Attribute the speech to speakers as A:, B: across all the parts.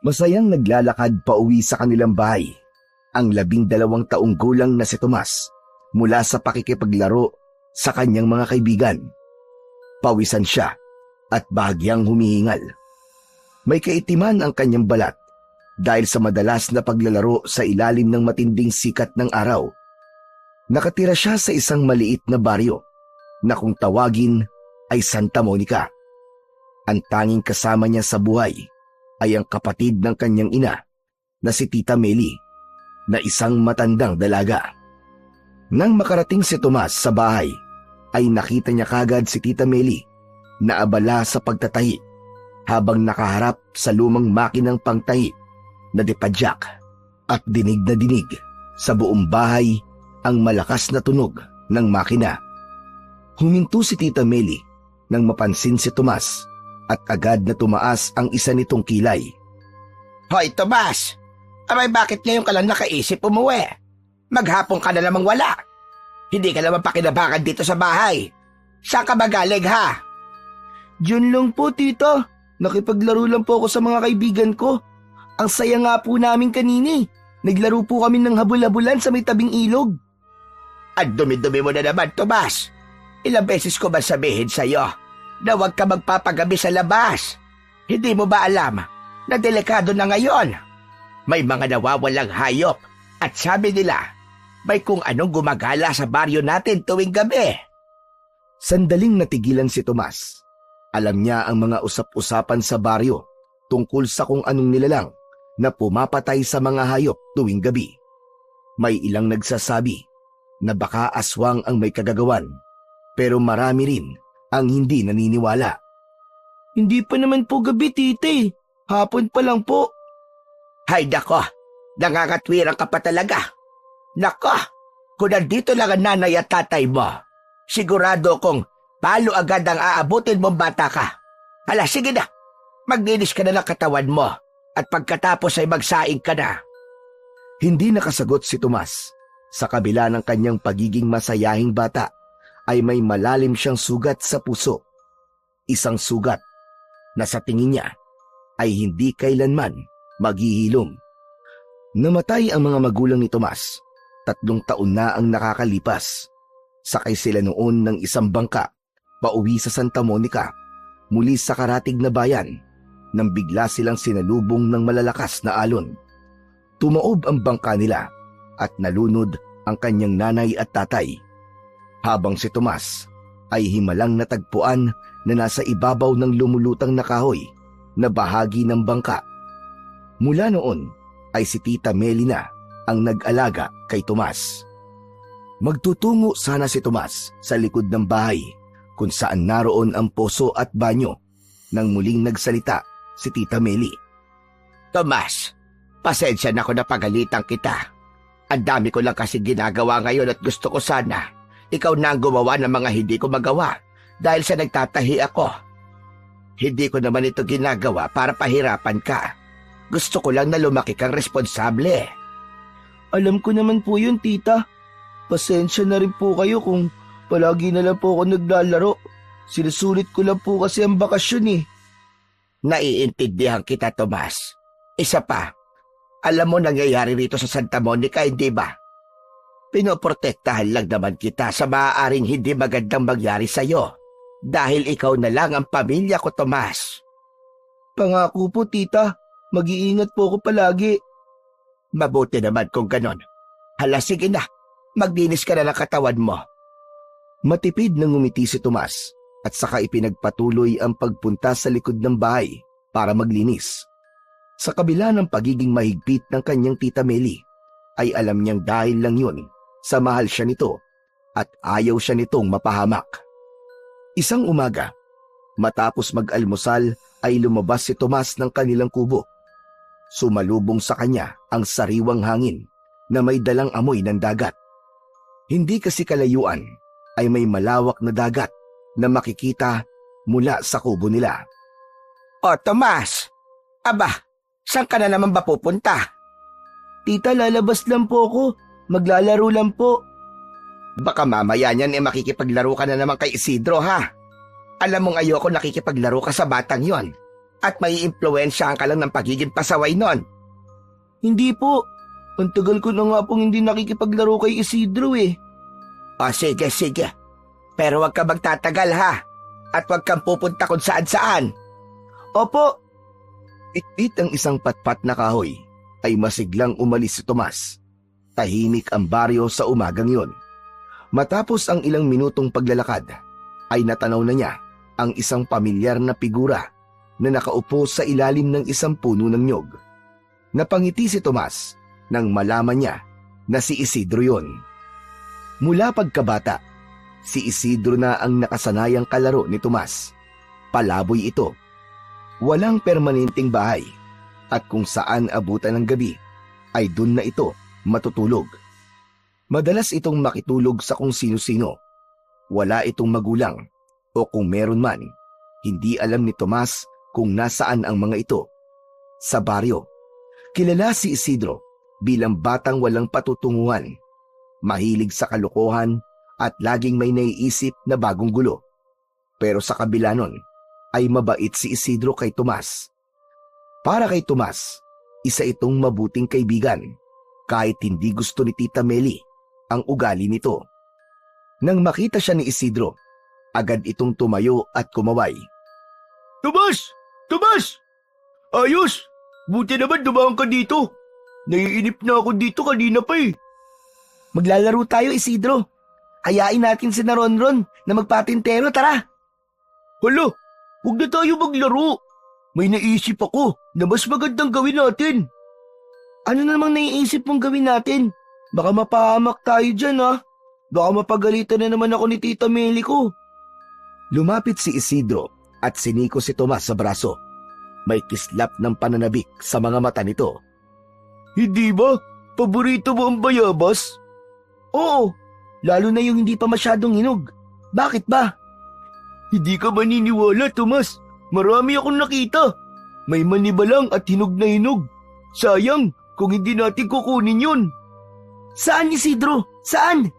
A: Masayang naglalakad pauwi sa kanilang bahay ang 12 taong gulang na si Tomas mula sa pakikipaglaro sa kanyang mga kaibigan. Pawisan siya at bahagyang humihingal. May kaitiman ang kanyang balat dahil sa madalas na paglalaro sa ilalim ng matinding sikat ng araw. Nakatira siya sa isang maliit na baryo na kung tawagin ay Santa Monica. Ang tanging kasama niya sa buhay ay ang kapatid ng kanyang ina na si Tita Meli na isang matandang dalaga. Nang makarating si Tomas sa bahay, ay nakita niya kagad si Tita Meli na abala sa pagtatahi habang nakaharap sa lumang makinang pangtahi na dipadyak at dinig na dinig sa buong bahay ang malakas na tunog ng makina. Huminto si Tita Meli nang mapansin si Tomas at agad na tumaas ang isa nitong kilay.
B: Hoy, Tomas! Abay, bakit ngayon ka lang nakaisip umuwi? Maghapon ka na namang wala. Hindi ka naman pakinabangan dito sa bahay. Saan ka ba galing, ha?
C: Diyan lang po, tita. Nakipaglaro lang po ako sa mga kaibigan ko. Ang saya nga po namin kanini. Naglaro po kami ng habul-habulan sa may tabing ilog.
B: Ang dumi-dumi mo na naman, Tomas. Ilang beses ko ba sabihin sa'yo na huwag ka magpapagabi sa labas? Hindi mo ba alam na delikado na ngayon? May mga nawawalang hayop at sabi nila, may kung anong gumagala sa baryo natin tuwing gabi.
A: Sandaling natigilan si Tomas. Alam niya ang mga usap-usapan sa baryo tungkol sa kung anong nilalang na pumapatay sa mga hayop tuwing gabi. May ilang nagsasabi na baka aswang ang may kagagawan, pero marami rin ang hindi naniniwala.
C: Hindi pa naman po gabi, tite. Hapon pa lang po.
B: Hay nako, nangangatwirang ka pa talaga. Nako, kung nandito lang ang nanay at tatay mo, sigurado kong palo agad ang aabutin mong bata ka. Hala, sige na, maglinis ka na ng katawan mo at pagkatapos ay magsaing ka na.
A: Hindi nakasagot si Tomas. Sa kabila ng kanyang pagiging masayahing bata, ay may malalim siyang sugat sa puso. Isang sugat na sa tingin niya ay hindi kailanman maghihilom. Namatay ang mga magulang ni Tomas. 3 taon na ang nakakalipas. Sakay sila noon ng isang bangka pauwi sa Santa Monica muli sa karatig na bayan nang bigla silang sinalubong ng malalakas na alon. Tumaob ang bangka nila at nalunod ang kanyang nanay at tatay, habang si Tomas ay himalang natagpuan na nasa ibabaw ng lumulutang na kahoy na bahagi ng bangka. Mula noon ay si Tita Meli na ang nag-alaga kay Tomas. Magtutungo sana si Tomas sa likod ng bahay kung saan naroon ang poso at banyo nang muling nagsalita si Tita Meli.
B: Tomas, pasensya na ako na pagalitan kita. Ang dami ko lang kasi ginagawa ngayon at gusto ko sana ikaw na ang gumawa ng mga hindi ko magawa dahil sa nagtatahi ako. Hindi ko naman ito ginagawa para pahirapan ka. Gusto ko lang na lumaki kang responsable.
C: Alam ko naman po yun, tita. Pasensya na rin po kayo kung palagi na lang po ako naglalaro. Sinusulit ko lang po kasi ang bakasyon eh.
B: Naiintindihan kita, Tomas. Isa pa, alam mo nangyayari rito sa Santa Monica, hindi ba? Pinoprotektahan lang naman kita sa maaaring hindi magandang mangyari sa'yo. Dahil ikaw na lang ang pamilya ko, Tomas.
C: Pangako po, tita. Mag-iingat po ako palagi.
B: Mabuti naman kung ganon. Hala, sige na. Maglinis ka na ng katawan mo.
A: Matipid na ngumiti si Tomas at saka ipinagpatuloy ang pagpunta sa likod ng bahay para maglinis. Sa kabila ng pagiging mahigpit ng kanyang Tita Meli, ay alam niyang dahil lang yun sa mahal siya nito at ayaw siya nitong mapahamak. Isang umaga, matapos mag-almusal ay lumabas si Tomas ng kanilang kubo. Sumalubong sa kanya ang sariwang hangin na may dalang amoy ng dagat. Hindi kasi kalayuan ay may malawak na dagat na makikita mula sa kubo nila.
B: O, Tomas! Aba, saan ka na naman ba pupunta?
C: Tita, lalabas lang po ako. Maglalaro lang po.
B: Baka mamaya niyan makikipaglaro ka na naman kay Isidro, ha? Alam mong ayoko nakikipaglaro ka sa batang yon. At may impluwensyahan ka lang ng pagiging pasaway nun.
C: Hindi po. Ang tagal ko na nga pong hindi nakikipaglaro kay Isidro eh.
B: O sige, sige. Pero huwag ka magtatagal ha. At huwag kang pupunta kung saan-saan.
C: Opo.
A: Itbit ang isang patpat na kahoy ay masiglang umalis si Tomas. Tahimik ang baryo sa umagang yon. Matapos ang ilang minutong paglalakad, ay natanaw na niya ang isang pamilyar na figura na nakaupo sa ilalim ng isang puno ng nyog. Napangiti si Tomas nang malaman niya na si Isidro yon. Mula pagkabata, si Isidro na ang nakasanayang kalaro ni Tomas. Palaboy ito. Walang permanenteng bahay at kung saan abutan ng gabi ay dun na ito matutulog. Madalas itong makitulog sa kung sino-sino. Wala itong magulang o kung meron man, hindi alam ni Tomas kung nasaan ang mga ito. Sa baryo, kilala si Isidro bilang batang walang patutunguhan, mahilig sa kalokohan at laging may naiisip na bagong gulo. Pero sa kabila nun, ay mabait si Isidro kay Tomas. Para kay Tomas, isa itong mabuting kaibigan, kahit hindi gusto ni Tita Meli ang ugali nito. Nang makita siya ni Isidro, agad itong tumayo at kumaway.
C: Tomas! Tomas! Ayos! Buti naman dumaan ka dito. Naiinip na ako dito kanina pa eh. Maglalaro tayo, Isidro. Hayain natin si Ronron na magpatintero, tara. Hala, huwag na tayo maglaro. May naisip ako na mas magandang gawin natin. Ano namang naiisip mong gawin natin? Baka mapahamak tayo dyan ha. Baka mapagalitan na naman ako ni Tita Meli ko.
A: Lumapit si Isidro at siniko si Tomas sa braso. May kislap ng pananabik sa mga mata nito.
C: Hindi ba? Paborito mo ang bayabas? Oo, lalo na yung hindi pa masyadong hinog. Bakit ba? Hindi ka maniniwala, Tomas. Marami akong nakita. May maniba lang at hinog na hinog. Sayang kung hindi natin kukunin yun. Saan, Isidro? Saan?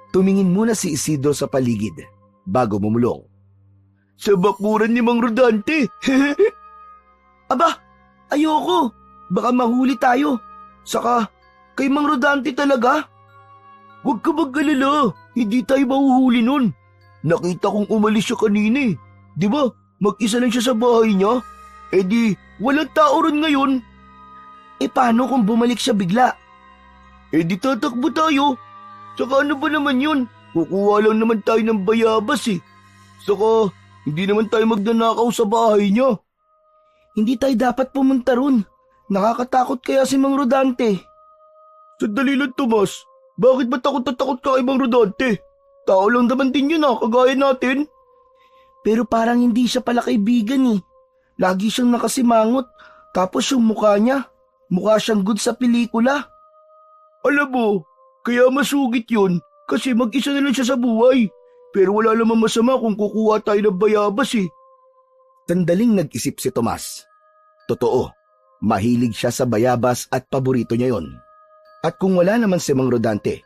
A: Tumingin muna si Isidro sa paligid bago bumulong.
C: Sa bakuran ni Mang Rodante. Aba, ayoko. Baka mahuli tayo. Saka, kay Mang Rodante talaga. Huwag ka mag-alala. Hindi tayo mahuhuli nun. Nakita kong umalis siya kanina eh. Di ba, mag-isa lang siya sa bahay niya? Eh di, walang tao ron ngayon. Eh paano kung bumalik siya bigla? Eh di tatakbo tayo. Saka ano ba naman yun? Kukuha lang naman tayo ng bayabas eh. Saka, hindi naman tayo magnanakaw sa bahay niya. Hindi tayo dapat pumunta ron. Nakakatakot kaya si Mang Rodante. Sandali lang, Tomas. Bakit ba takot na takot ka kay Mang Rodante? Tao lang naman din yun kagaya natin. Pero parang hindi siya pala kaibigan eh. Lagi siyang nakasimangot. Tapos yung mukha niya, mukha siyang good sa pelikula. Alam mo, kaya masugit yun kasi mag-isa na lang siya sa buhay. Pero wala namang masama kung kukuha tayo ng bayabas eh.
A: Sandaling nag-isip si Tomas. Totoo, mahilig siya sa bayabas at paborito niya yon. At kung wala naman si Mang Rodante,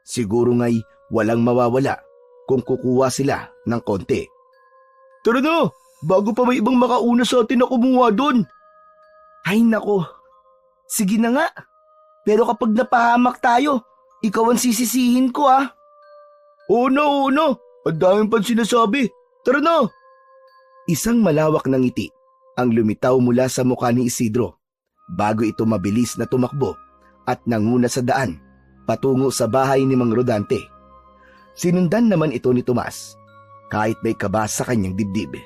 A: siguro nga'y walang mawawala kung kukuha sila ng konti.
C: Tara na, bago pa may ibang makauna sa atin na kumuha doon. Ay nako, sige na nga. Pero kapag napahamak tayo, ikaw ang sisisihin ko Oo na. Ang daming pang sinasabi. Tara na.
A: Isang malawak na ngiti ang lumitaw mula sa mukha ni Isidro bago ito mabilis na tumakbo at nanguna sa daan patungo sa bahay ni Mang Rodante. Sinundan naman ito ni Tomas kahit may kaba sa kanyang dibdib.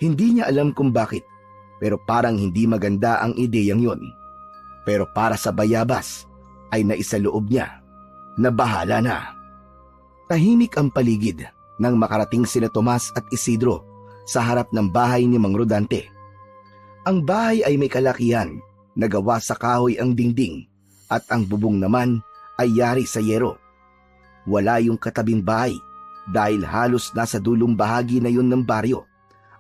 A: Hindi niya alam kung bakit pero parang hindi maganda ang ideyang yon. Pero para sa bayabas ay naisaloob niya na bahala na. Tahimik ang paligid nang makarating sina Tomas at Isidro sa harap ng bahay ni Mang Rodante. Ang bahay ay may kalakihan na gawa sa kahoy ang dingding at ang bubong naman ay yari sa yero. Wala yung katabing bahay dahil halos nasa dulong bahagi na yun ng baryo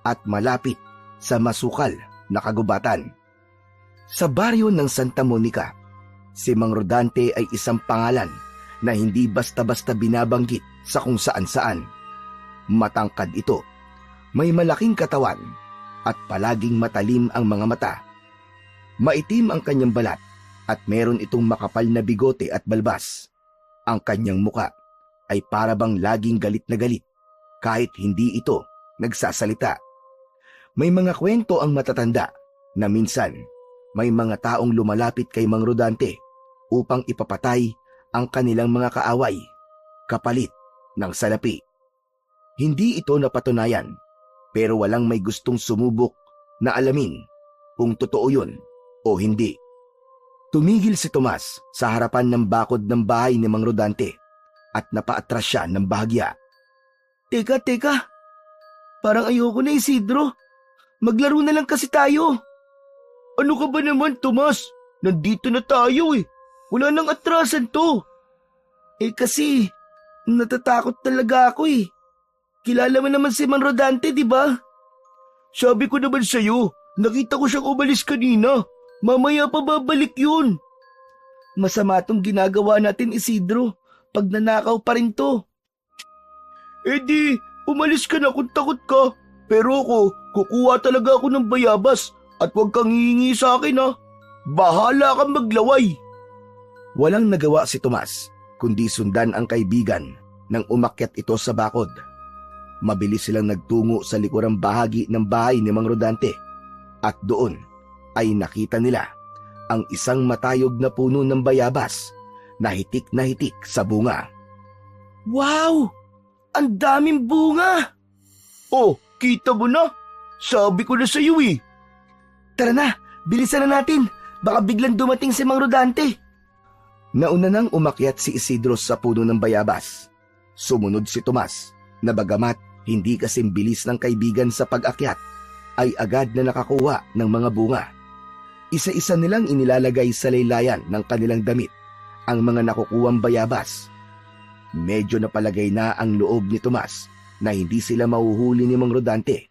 A: at malapit sa masukal na kagubatan. Sa baryo ng Santa Monica, si Mang Rodante ay isang pangalan na hindi basta-basta binabanggit sa kung saan-saan. Matangkad ito, may malaking katawan at palaging matalim ang mga mata. Maitim ang kanyang balat at meron itong makapal na bigote at balbas. Ang kanyang muka ay parabang laging galit na galit kahit hindi ito nagsasalita. May mga kwento ang matatanda na minsan may mga taong lumalapit kay Mang Rodante upang ipapatay ang kanilang mga kaaway kapalit ng salapi. Hindi ito napatunayan, pero walang may gustong sumubok na alamin kung totoo yun o hindi. Tumigil si Tomas sa harapan ng bakod ng bahay ni Mang Rodante at napaatras siya ng bahagya.
C: Teka. Parang ayoko na, Isidro. Maglaro na lang kasi tayo. Ano ka ba naman, Tomas? Nandito na tayo eh. Wala nang atrasan to. Kasi natatakot talaga ako eh. Kilala mo naman si Mang Rodante, di ba? Sabi ko naman sa'yo, nakita ko siyang umalis kanina. Mamaya pa babalik yun. Masama tong ginagawa natin, Isidro. Pag nanakaw pa rin to. Di, umalis ka na kung takot ka. Pero ako, kukuha talaga ako ng bayabas at huwag kang hihingi sa akin ha. Bahala kang maglaway.
A: Walang nagawa si Tomas kundi sundan ang kaibigan nang umakyat ito sa bakod. Mabilis silang nagtungo sa likurang bahagi ng bahay ni Mang Rodante at doon ay nakita nila ang isang matayog na puno ng bayabas na hitik sa bunga.
C: Wow! Ang daming bunga! Oh, kita mo na? Sabi ko na sa iyo eh. Tara na, bilisan na natin. Baka biglang dumating si Mang Rodante.
A: Nauna nang umakyat si Isidro sa puno ng bayabas. Sumunod si Tomas na bagamat hindi kasing bilis ng kaibigan sa pag-akyat, ay agad na nakakuha ng mga bunga. Isa-isa nilang inilalagay sa laylayan ng kanilang damit ang mga nakukuwang bayabas. Medyo napalagay na ang loob ni Tomas na hindi sila mahuhuli ni Mang Rodante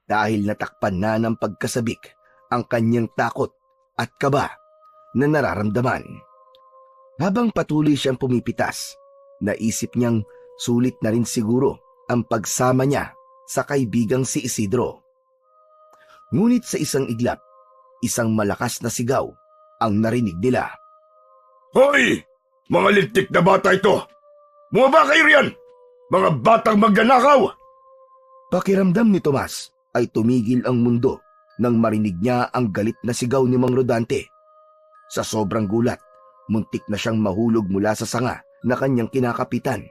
A: dahil natakpan na ng pagkasabik ang kanyang takot at kaba na nararamdaman. Habang patuloy siyang pumipitas, naisip niyang sulit na rin siguro ang pagsama niya sa kaibigang si Isidro. Ngunit sa isang iglap, isang malakas na sigaw ang narinig nila.
D: Hoy! Mga lintik na bata ito! Bumaba kayo riyan! Mga batang magnanakaw!
A: Pakiramdam ni Tomas ay tumigil ang mundo nang marinig niya ang galit na sigaw ni Mang Rodante. Sa sobrang gulat, muntik na siyang mahulog mula sa sanga na kanyang kinakapitan.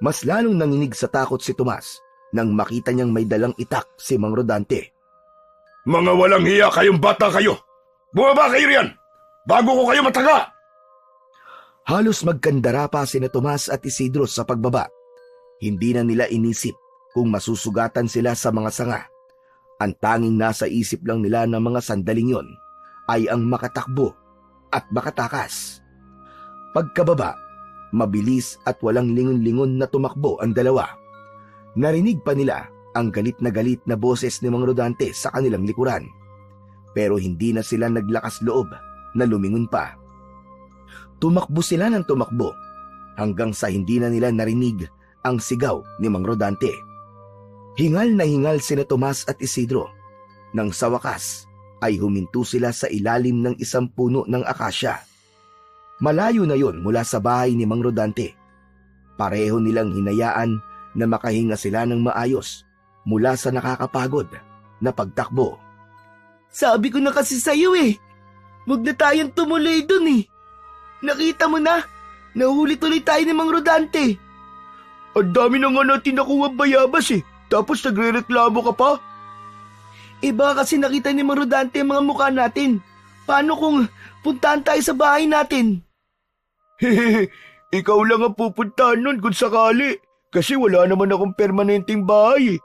A: Mas lalong nanginig sa takot si Tomas nang makita niyang may dalang itak si Mang Rodante.
D: Mga walang hiya kayong bata kayo! Bumaba kayo riyan! Bago ko kayo mataga!
A: Halos magkandara pa sina Tomas at Isidro sa pagbaba. Hindi na nila inisip kung masusugatan sila sa mga sanga. Ang tanging nasa isip lang nila ng mga sandaling yon ay ang makatakbo at makatakas. Pagkababa, mabilis at walang lingon-lingon na tumakbo ang dalawa. Narinig pa nila ang galit na boses ni Mang Rodante sa kanilang likuran. Pero hindi na sila naglakas loob na lumingon pa. Tumakbo sila ng tumakbo hanggang sa hindi na nila narinig ang sigaw ni Mang Rodante. Hingal na hingal sina Tomas at Isidro nang sa wakas ay huminto sila sa ilalim ng isang puno ng akasya. Malayo na yon mula sa bahay ni Mang Rodante. Pareho nilang hinayaan na makahinga sila ng maayos mula sa nakakapagod na pagtakbo.
C: Sabi ko na kasi sa'yo eh. Huwag na tayong tumuloy dun eh. Nakita mo na, nahuli-tuloy tayo ni Mang Rodante. Ang dami na nga natin nakuha bayabas eh. Tapos nagre-reklamo ka pa? Baka kasi nakita ni Mang Rodante ang mga mukha natin. Paano kung puntahan tayo sa bahay natin? Hehehe, ikaw lang ang pupuntahan nun kung sakali. Kasi wala naman akong permanenteng bahay.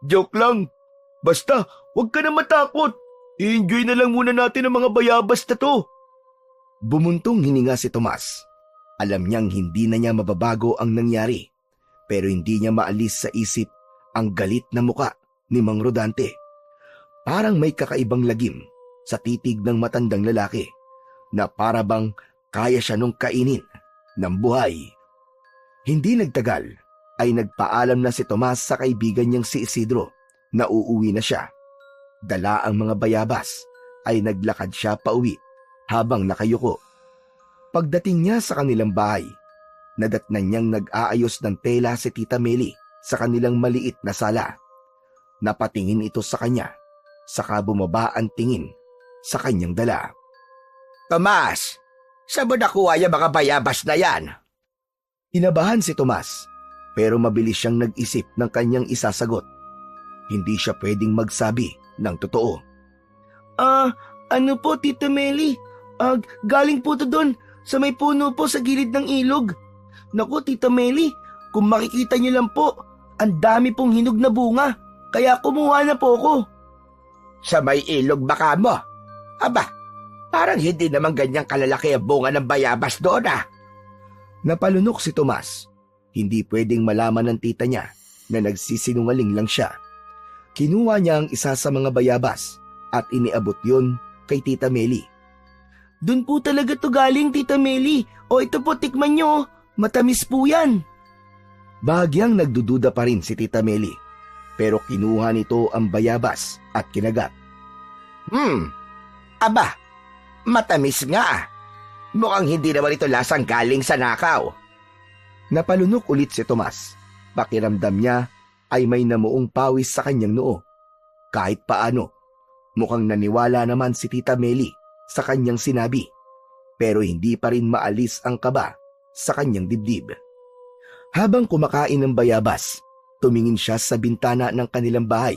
C: Joke lang. Basta, huwag ka na matakot. I-enjoy na lang muna natin ang mga bayabas na to.
A: Bumuntong hininga si Tomas. Alam niyang hindi na niya mababago ang nangyari. Pero hindi niya maalis sa isip ang galit na muka ni Mang Rodante. Parang may kakaibang lagim sa titig ng matandang lalaki na para bang kaya siya nung kainin ng buhay. Hindi nagtagal ay nagpaalam na si Tomas sa kaibigan niyang si Isidro Nauuwi na siya. Dala ang mga bayabas ay naglakad siya pauwi habang nakayuko. Pagdating niya sa kanilang bahay, nadatnan niyang nag-aayos ng tela si Tita Meli sa kanilang maliit na sala. Napatingin ito sa kanya, saka bumaba ang tingin sa kanyang dala.
B: Tomas, saan mo nakuha yung mga bayabas na yan?
A: Inabahan si Tomas, pero mabilis siyang nag-isip ng kanyang isasagot. Hindi siya pwedeng magsabi ng totoo.
C: Ano po, Tita Meli? Galing po to doon sa may puno po sa gilid ng ilog. Naku, Tita Meli, kung makikita niyo lang po, ang dami pong hinog na bunga. Kaya kumuha na po ako.
B: Sa may ilog baka mo? Aba, parang hindi naman ganyang kalalaki ang bunga ng bayabas doon ah.
A: Napalunok si Tomas. Hindi pwedeng malaman ng tita niya na nagsisinungaling lang siya. Kinuha niya ang isa sa mga bayabas at iniabot yun kay Tita Meli.
C: Doon po talaga to galing, Tita Meli. O ito po, tikman nyo. Matamis po yan.
A: Bahagyang nagdududa pa rin si Tita Meli, pero kinuha nito ang bayabas at kinagat.
B: Aba, matamis nga. Mukhang hindi naman ito lasang galing sa nakaw.
A: Napalunok ulit si Tomas. Pakiramdam niya ay may namuong pawis sa kanyang noo. Kahit paano, mukhang naniwala naman si Tita Meli sa kanyang sinabi, pero hindi pa rin maalis ang kaba sa kanyang dibdib. Habang kumakain ng bayabas, tumingin siya sa bintana ng kanilang bahay,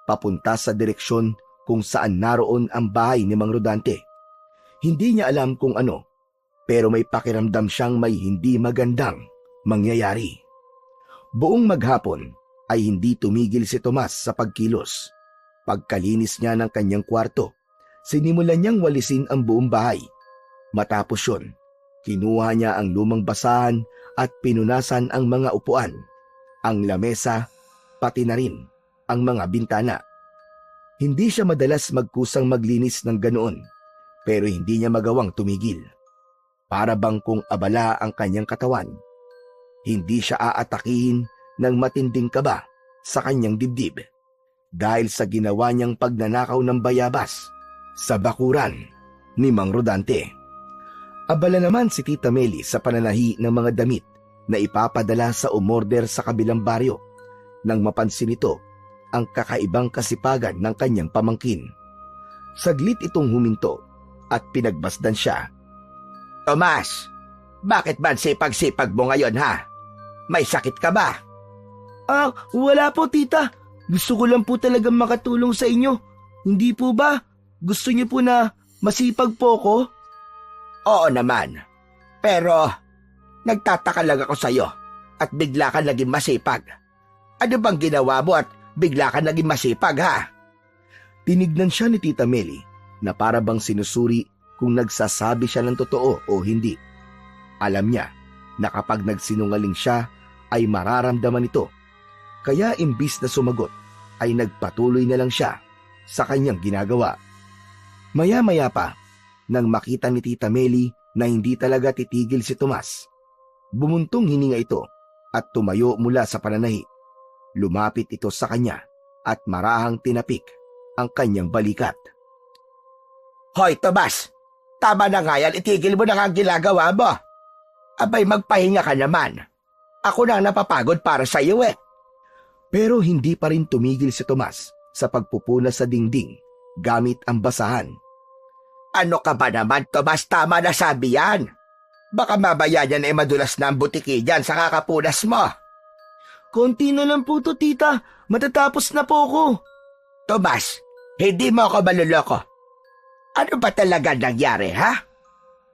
A: papunta sa direksyon kung saan naroon ang bahay ni Mang Rodante. Hindi niya alam kung ano, pero may pakiramdam siyang may hindi magandang mangyayari. Buong maghapon ay hindi tumigil si Tomas sa pagkilos. Pagkalinis niya ng kanyang kwarto, sinimulan niyang walisin ang buong bahay. Matapos yun, kinuha niya ang lumang basahan at pinunasan ang mga upuan, ang lamesa, pati na rin ang mga bintana. Hindi siya madalas magkusang maglinis ng ganoon, pero hindi niya magawang tumigil. Para bang kung abala ang kanyang katawan, hindi siya aatakihin ng matinding kaba sa kanyang dibdib dahil sa ginawa niyang pagnanakaw ng bayabas sa bakuran ni Mang Rodante. Abala naman si Tita Meli sa pananahi ng mga damit na ipapadala sa umorder sa kabilang baryo nang mapansin ito ang kakaibang kasipagan ng kanyang pamangkin. Saglit itong huminto at pinagbasdan siya.
B: Tomas, bakit ba ang sipag-sipag mo ngayon ha? May sakit ka ba?
C: Wala po, tita. Gusto ko lang po talagang makatulong sa inyo. Hindi po ba? Gusto niyo po na masipag po ko?
B: Oo naman. Pero, nagtataka lang ako sa'yo at bigla ka naging masipag. Ano bang ginawa mo at bigla ka naging masipag ha?
A: Tinignan siya ni Tita Meli na para bang sinusuri kung nagsasabi siya ng totoo o hindi. Alam niya na kapag nagsinungaling siya ay mararamdaman ito. Kaya imbis na sumagot ay nagpatuloy na lang siya sa kanyang ginagawa. Maya-maya pa, nang makita ni Tita Meli na hindi talaga titigil si Tomas, bumuntong hininga ito at tumayo mula sa pananahi. Lumapit ito sa kanya at marahang tinapik ang kanyang balikat.
B: Hoy Tomas, tama na nga yan, itigil mo na nga ang ginagawa mo. Abay magpahinga ka naman. Ako na ang napapagod para sa iyo eh.
A: Pero hindi pa rin tumigil si Tomas sa pagpupuna sa dingding gamit ang basahan.
B: Ano ka ba naman, Tomas? Tama na sabi yan. Baka mabaya niyan ay madulas na ang butiki dyan sa kakapunas mo.
C: Konti na lang po to, tita. Matatapos na po ako.
B: Tomas, hindi mo ako maluloko. Ano ba talaga nangyari, ha?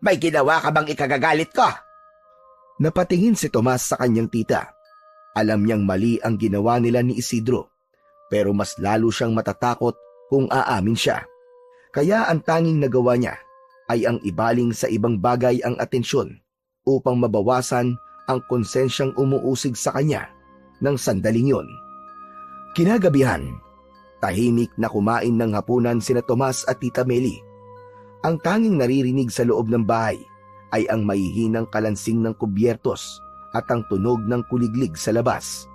B: May ginawa ka bang ikagagalit ko?
A: Napatingin si Tomas sa kanyang tita. Alam niyang mali ang ginawa nila ni Isidro, pero mas lalo siyang matatakot kung aamin siya. Kaya ang tanging nagawa niya ay ang ibaling sa ibang bagay ang atensyon upang mabawasan ang konsensyang umuusig sa kanya ng sandaling yon. Kinagabihan, tahimik na kumain ng hapunan sina Tomas at Tita Meli. Ang tanging naririnig sa loob ng bahay ay ang mahihinang kalansing ng kubyertos at ang tunog ng kuliglig sa labas.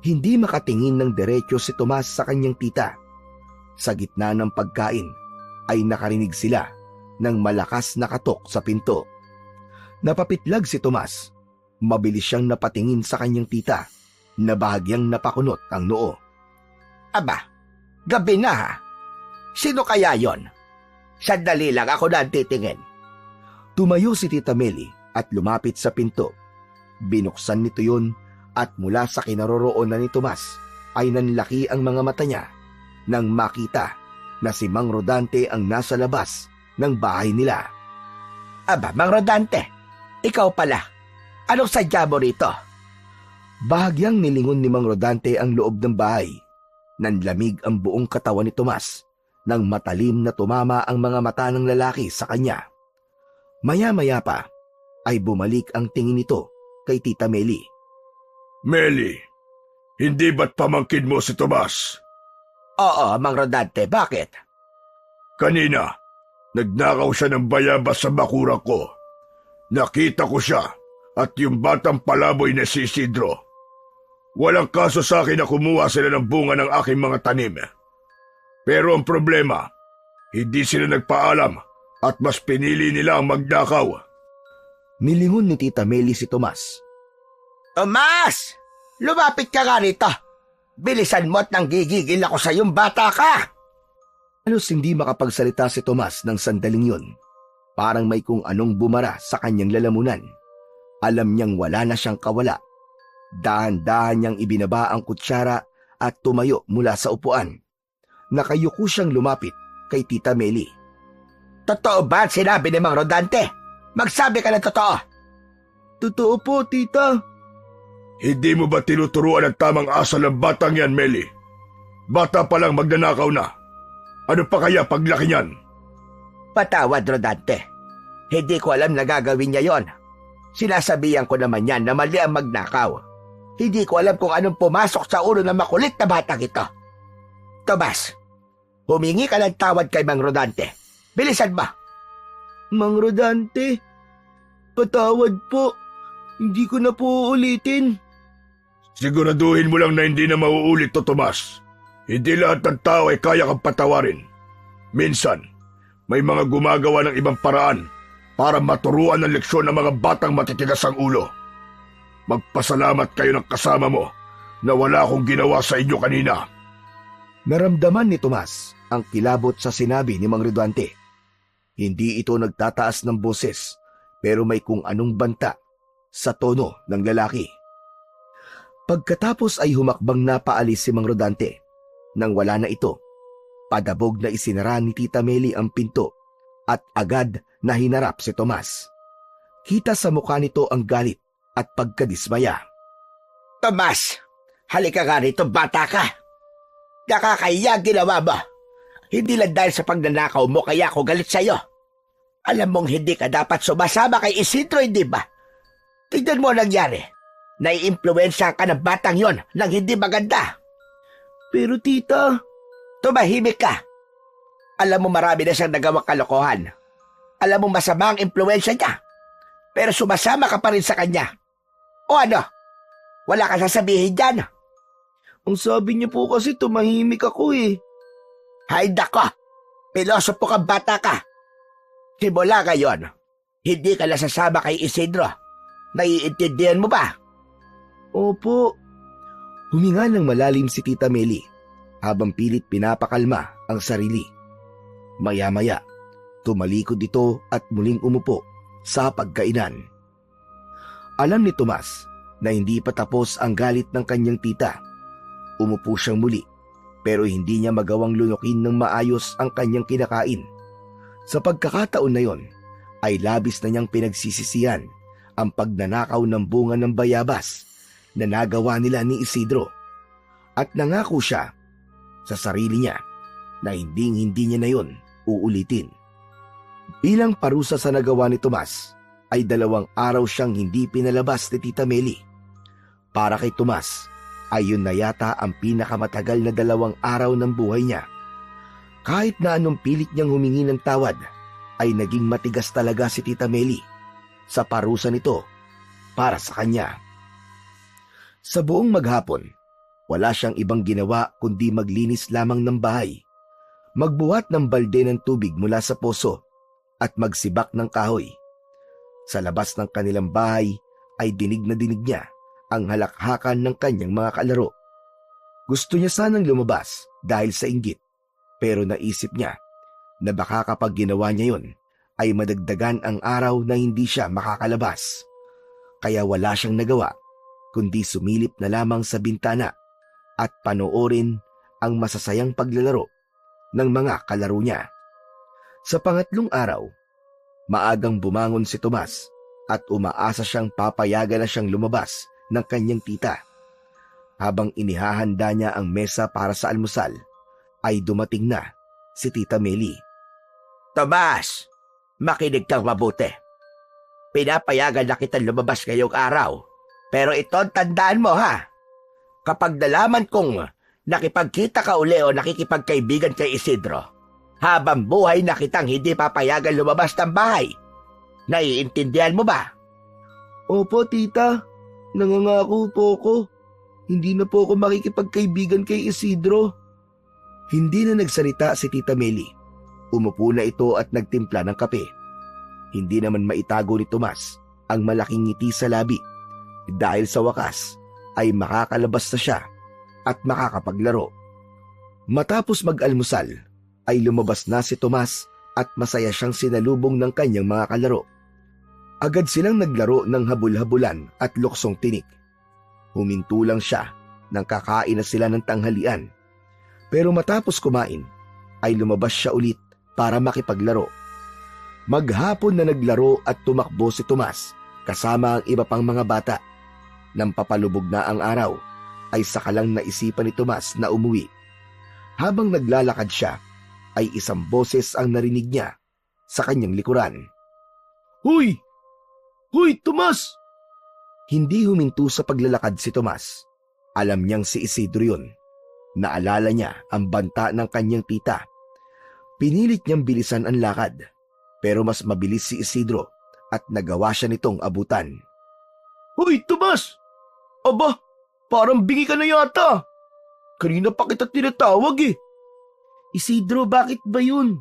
A: Hindi makatingin ng diretso si Tomas sa kanyang tita. Sa gitna ng pagkain ay nakarinig sila ng malakas na katok sa pinto. Napapitlag si Tomas. Mabilis siyang napatingin sa kanyang tita na bahagyang napakunot ang noo.
B: Aba, gabi na ha. Sino kaya yon? Sandali lang ako na titingin.
A: Tumayo si Tita Meli at lumapit sa pinto. Binuksan nito yun at mula sa kinaroroonan ni Tomas ay nanlaki ang mga mata niya nang makita na si Mang Rodante ang nasa labas ng bahay nila.
B: Aba, Mang Rodante, ikaw pala. Anong sadya mo rito?
A: Bahagyang nilingon ni Mang Rodante ang loob ng bahay. Nanlamig ang buong katawan ni Tomas nang matalim na tumama ang mga mata ng lalaki sa kanya. Maya-maya pa ay bumalik ang tingin nito kay Tita Meli.
D: Meli, hindi ba't pamangkin mo si Tomas?
B: Oo, Mang Rodante, bakit?
D: Kanina, nagnakaw siya ng bayabas sa bakuran ko. Nakita ko siya at yung batang palaboy na si Isidro. Walang kaso sa akin na kumuha sila ng bunga ng aking mga tanim. Pero ang problema, hindi sila nagpaalam at mas pinili nila ang magnakaw.
A: Nilingon ni Tita Meli si Tomas.
B: Tomas! Lumapit ka nga rito. Bilisan mo at nanggigigil ako sa iyong bata ka.
A: Halos hindi makapagsalita si Tomas ng sandaling yun. Parang may kung anong bumara sa kanyang lalamunan. Alam niyang wala na siyang kawala. Dahan-dahan niyang ibinaba ang kutsara at tumayo mula sa upuan. Nakayuko siyang lumapit kay Tita Meli.
B: Totoo ba ang sinabi ni Mang Rodante? Magsabi ka ng totoo.
C: Totoo po, tita.
D: Hindi mo ba tinuturuan ang tamang asal ng batang yan, Meli? Bata pa lang magnanakaw na. Ano pa kaya paglaki niyan?
B: Patawad, Rodante. Hindi ko alam na gagawin niya yon. Sinasabihan ko naman yan na mali ang magnakaw. Hindi ko alam kung anong pumasok sa ulo ng makulit na batang ito. Tomas, humingi ka ng tawad kay Mang Rodante. Bilisan mo.
C: Mang Rodante, patawad po. Hindi ko na po uulitin.
D: Siguraduhin mo lang na hindi na mauulit to, Tomas. Hindi lahat ng tao ay kaya kang patawarin. Minsan, may mga gumagawa ng ibang paraan para maturuan ng leksyon ng mga batang matitigas ang ulo. Magpasalamat kayo ng kasama mo na wala akong ginawa sa inyo kanina.
A: Naramdaman ni Tomas ang kilabot sa sinabi ni Mang Rodante. Hindi ito nagtataas ng boses pero may kung anong banta sa tono ng lalaki. Pagkatapos ay humakbang na paalis si Mang Rodante. Nang wala na ito, padabog na isinara ni Tita Meli ang pinto at agad na hinarap si Tomas. Kita sa mukha nito ang galit at pagkadismaya.
B: Tomas, halika nga rito, bata ka. Nakakahiya ginawa mo. Hindi lang dahil sa pagnanakaw mo kaya ako galit sa'yo. Alam mong hindi ka dapat sumasama kay Isidro, hindi ba? Tignan mo ang nangyari. Naiimpluwensya ka ng batang yon nang hindi maganda.
C: Pero tita,
B: Tumahimik ka. Alam mo marami na siyang nagawang kalokohan. Alam mo masama ang impluwensya niya. Pero sumasama ka pa rin sa kanya. O ano? Wala ka sasabihin dyan.
C: ang sabi niya po kasi tumahimik ako eh.
B: Hay nako, pilosopo kang bata ka. Simula ngayon, hindi ka nasasama kay Isidro. Naiintindihan mo ba?
C: Opo.
A: Huminga ng malalim si Tita Meli habang pilit pinapakalma ang sarili. Maya-maya, tumalikod ito at muling umupo sa pagkainan. Alam ni Tomas na hindi pa tapos ang galit ng kanyang tita. Umupo siyang muli pero hindi niya magawang lunukin ng maayos ang kanyang kinakain. Sa pagkakataon na yon ay labis na niyang pinagsisisihan ang pagnanakaw ng bunga ng bayabas na nagawa nila ni Isidro. At nangako siya sa sarili niya na hindi niya na yon uulitin. Bilang parusa sa nagawa ni Tomas, ay 2 araw siyang hindi pinalabas ni Tita Meli. Para kay Tomas, ay yun na yata ang pinakamatagal na 2 araw ng buhay niya. Kahit na anong pilit niyang humingi ng tawad, ay naging matigas talaga si Tita Meli sa parusa nito para sa kanya. Sa buong maghapon, Wala siyang ibang ginawa kundi maglinis lamang ng bahay, magbuhat ng balde ng tubig mula sa poso at magsibak ng kahoy. Sa labas ng kanilang bahay ay dinig na dinig niya ang halakhakan ng kanyang mga kalaro. Gusto niya sanang lumabas dahil sa inggit, pero naisip niya na baka kapag ginawa niya yon ay madagdagan ang araw na hindi siya makakalabas. Kaya wala siyang nagawa kundi sumilip na lamang sa bintana at panoorin ang masasayang paglalaro ng mga kalaro niya. Sa pangatlong araw, maagang bumangon si Tomas at umaasa siyang papayagan na siyang lumabas ng kanyang tita. Habang inihahanda niya ang mesa para sa almusal, ay dumating na si Tita Meli.
B: Tomas, makinig kang mabuti. Pinapayagan na kitang lumabas ngayong araw. Pero ito tandaan mo ha. Kapag nalaman kong nakipagkita ka uli o nakikipagkaibigan kay Isidro, habang buhay na kitang hindi papayagan lumabas ng bahay. Naiintindihan mo ba?
C: Opo, tita. Nangangako po ko. Hindi na po ako makikipagkaibigan kay Isidro.
A: Hindi na nagsalita si Tita Meli. Umupo na ito at nagtimpla ng kape. Hindi naman maitago ni Tomas ang malaking ngiti sa labi dahil sa wakas ay makakalabas na siya at makakapaglaro. Matapos mag-almusal ay lumabas na si Tomas at masaya siyang sinalubong ng kanyang mga kalaro. Agad silang naglaro ng habul-habulan at luksong tinik. Huminto lang siya nang kakain na sila ng tanghalian. Pero matapos kumain ay lumabas siya ulit para makipaglaro. Maghapon na naglaro at tumakbo si Tomas kasama ang iba pang mga bata. Nang papalubog na ang araw ay sakalang naisipan ni Tomas na umuwi. Habang naglalakad siya ay isang boses ang narinig niya sa kanyang likuran.
C: Hoy! Hoy, Tomas!
A: Hindi huminto sa paglalakad si Tomas. Alam niyang si Isidro yun. Naalala niya ang banta ng kanyang tita. Pinilit niyang bilisan ang lakad, pero mas mabilis si Isidro at nagawa siya nitong abutan.
C: Hoy, Tomas! Aba, parang bingi ka na yata. Kanina pa kita tinatawag eh. Isidro, bakit ba yun?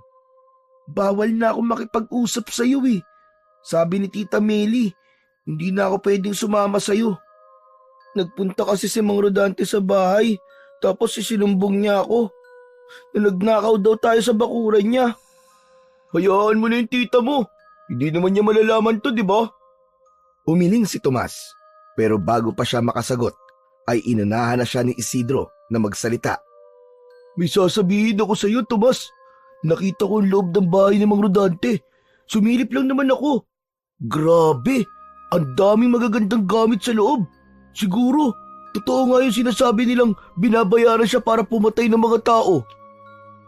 C: Bawal na ako makipag-usap sa'yo eh. Sabi ni Tita Meli, hindi na ako pwedeng sumama sa'yo. Nagpunta kasi si Mang Rodante sa bahay, tapos isinumbong niya ako. Nagnakaw daw tayo sa bakuran niya. Hayaan mo na yung tita mo. Hindi naman niya malalaman to, di ba?
A: Umiling si Tomas, pero bago pa siya makasagot, ay inunahan na siya ni Isidro na magsalita.
C: May sasabihin ako sa'yo, Tomas. Nakita ko ang loob ng bahay ni Mang Rodante. Sumilip lang naman ako. Grabe, ang daming magagandang gamit sa loob. Siguro, totoo nga yung sinasabi nilang binabayaran siya para pumatay ng mga tao.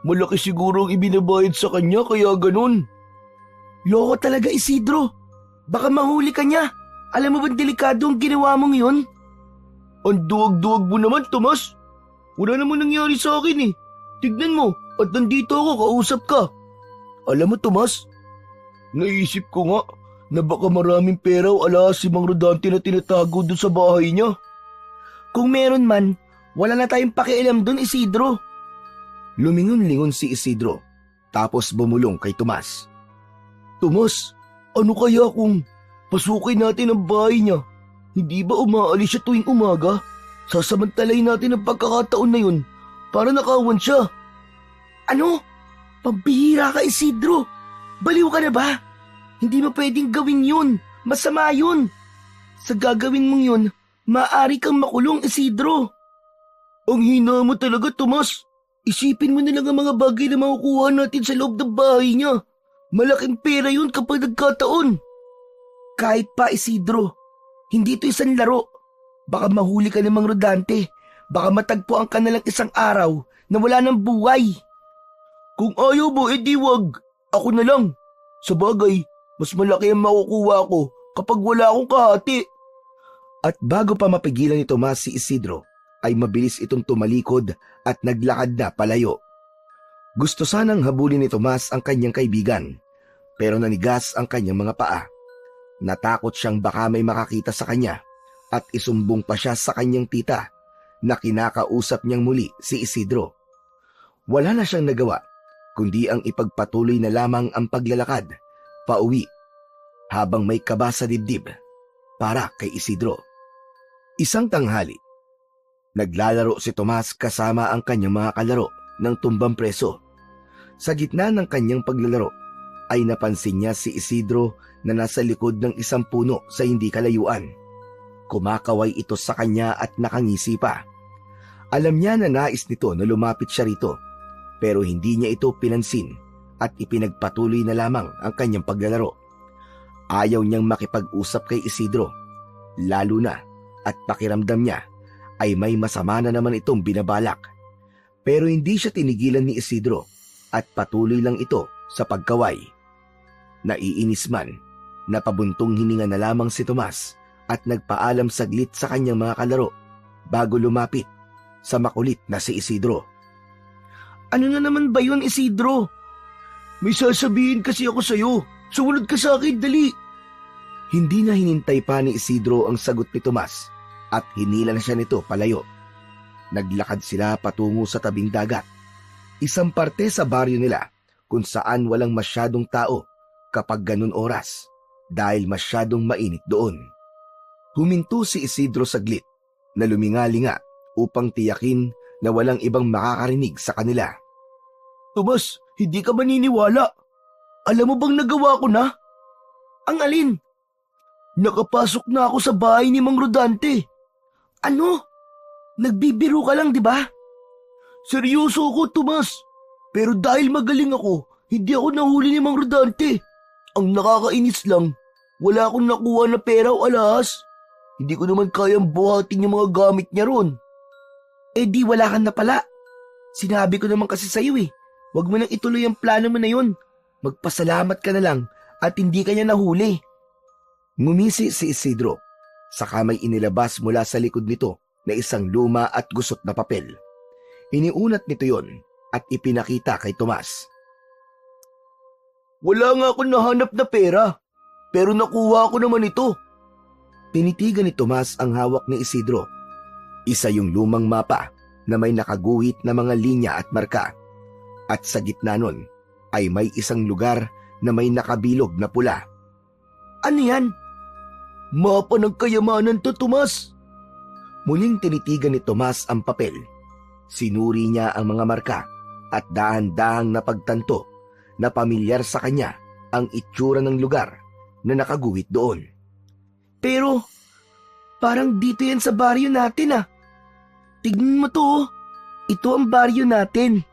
C: Malaki siguro ang ibinabayad sa kanya kaya ganun. Loko talaga, Isidro. Baka mahuli ka niya. Alam mo ba delikado ang ginawa mong yun? Ang duwag-duwag mo naman, Tomas. Wala namang nangyari sa akin eh. Tignan mo, at nandito ako, kausap ka. Alam mo, Tomas, naisip ko nga na baka maraming pera o alahas si Mang Rodante na tinatago dun sa bahay niya. Kung meron man, wala na tayong pakialam dun, Isidro.
A: Lumingon-lingon si Isidro, tapos bumulong kay Tomas.
C: Tomas, ano kaya kung pasukin natin ang bahay niya? Hindi ba umaalis siya tuwing umaga? Sasamantalayin natin ang pagkakataon na yun para nakawan siya. Ano? Pambihira ka, Isidro. Baliw ka na ba? Hindi mo pwedeng gawin yun. Masama yun. Sa gagawin mong yun, maaari kang makulong, Isidro. Ang hina mo talaga, Tomas. Isipin mo na lang ang mga bagay na makukuha natin sa loob ng bahay niya. Malaking pera yun kapag nagkataon. Kahit pa, Isidro, hindi ito isang laro. Baka mahuli ka ng Mang Rodante. Baka matagpuan ka na lang isang araw na wala ng buhay. Kung ayaw mo, edi wag. Ako na lang. Sa bagay, mas malaki ang makukuha ko kapag wala akong kahati.
A: At bago pa mapigilan ni Tomas si Isidro, ay mabilis itong tumalikod at naglakad na palayo. Gusto sanang habulin ni Tomas ang kanyang kaibigan, pero nanigas ang kanyang mga paa. Natakot siyang baka may makakita sa kanya at isumbong pa siya sa kanyang tita na kinakausap niyang muli si Isidro. Wala na siyang nagawa kundi ang ipagpatuloy na lamang ang paglalakad pauwi habang may kaba sa dibdib para kay Isidro. Isang tanghali, naglalaro si Tomas kasama ang kanyang mga kalaro ng tumbang preso. Sa gitna ng kanyang paglalaro ay napansin niya si Isidro na nasa likod ng isang puno sa hindi kalayuan. Kumakaway ito sa kanya at nakangisi pa. Alam niya na nais nito na lumapit siya rito, pero hindi niya ito pinansin at ipinagpatuloy na lamang ang kanyang paglalaro. Ayaw niyang makipag-usap kay Isidro, lalo na at pakiramdam niya ay may masama na naman itong binabalak. Pero hindi siya tinigilan ni Isidro at patuloy lang ito sa pagkaway. Naiinis man, napabuntong hininga na lamang si Tomas at nagpaalam saglit sa kanyang mga kalaro bago lumapit sa makulit na si Isidro.
C: Ano na naman ba yun, Isidro? May sasabihin kasi ako sa'yo. Sumunod ka sa akin, dali.
A: Hindi na hinintay pa ni Isidro ang sagot ni Tomas at hinila na siya nito palayo. Naglakad sila patungo sa tabing dagat, isang parte sa baryo nila kung saan walang masyadong tao kapag ganun oras dahil masyadong mainit doon. Huminto si Isidro saglit na lumingalinga upang tiyakin na walang ibang makakarinig sa kanila.
C: Tomas, hindi ka maniniwala. Alam mo bang nagawa ko na? Ang alin? Nakapasok na ako sa bahay ni Mang Rodante. Ano? Nagbibiro ka lang, di ba? Seryoso ako, Tomas. Pero dahil magaling ako, hindi ako nahuli ni Mang Rodante. Ang nakakainis lang, wala akong nakuha na pera o alahas. Hindi ko naman kayang buhatin yung mga gamit niya ron. Eh di wala ka na pala. Sinabi ko naman kasi sa'yo eh, huwag mo nang ituloy ang plano mo na yun. Magpasalamat ka na lang at hindi ka niya nahuli.
A: Ngumisi si Isidro, saka may inilabas mula sa likod nito na isang luma at gusot na papel. Iniunat nito yon at ipinakita kay Tomas.
C: Wala nga akong nahanap na pera, pero nakuha ko naman ito.
A: Tinitigan ni Tomas ang hawak ni Isidro. Isa yung lumang mapa na may nakaguhit na mga linya at marka. At sa gitna nun ay may isang lugar na may nakabilog na pula.
C: Ano yan? Mapa ng kayamanan to, Tomas.
A: Muling tinitigan ni Tomas ang papel. Sinuri niya ang mga marka at dahan-dahang napagtanto na pamilyar sa kanya ang itsura ng lugar na nakaguhit doon.
C: Pero, parang dito yan sa baryo natin ah. Tignan mo to oh. Ito ang baryo natin.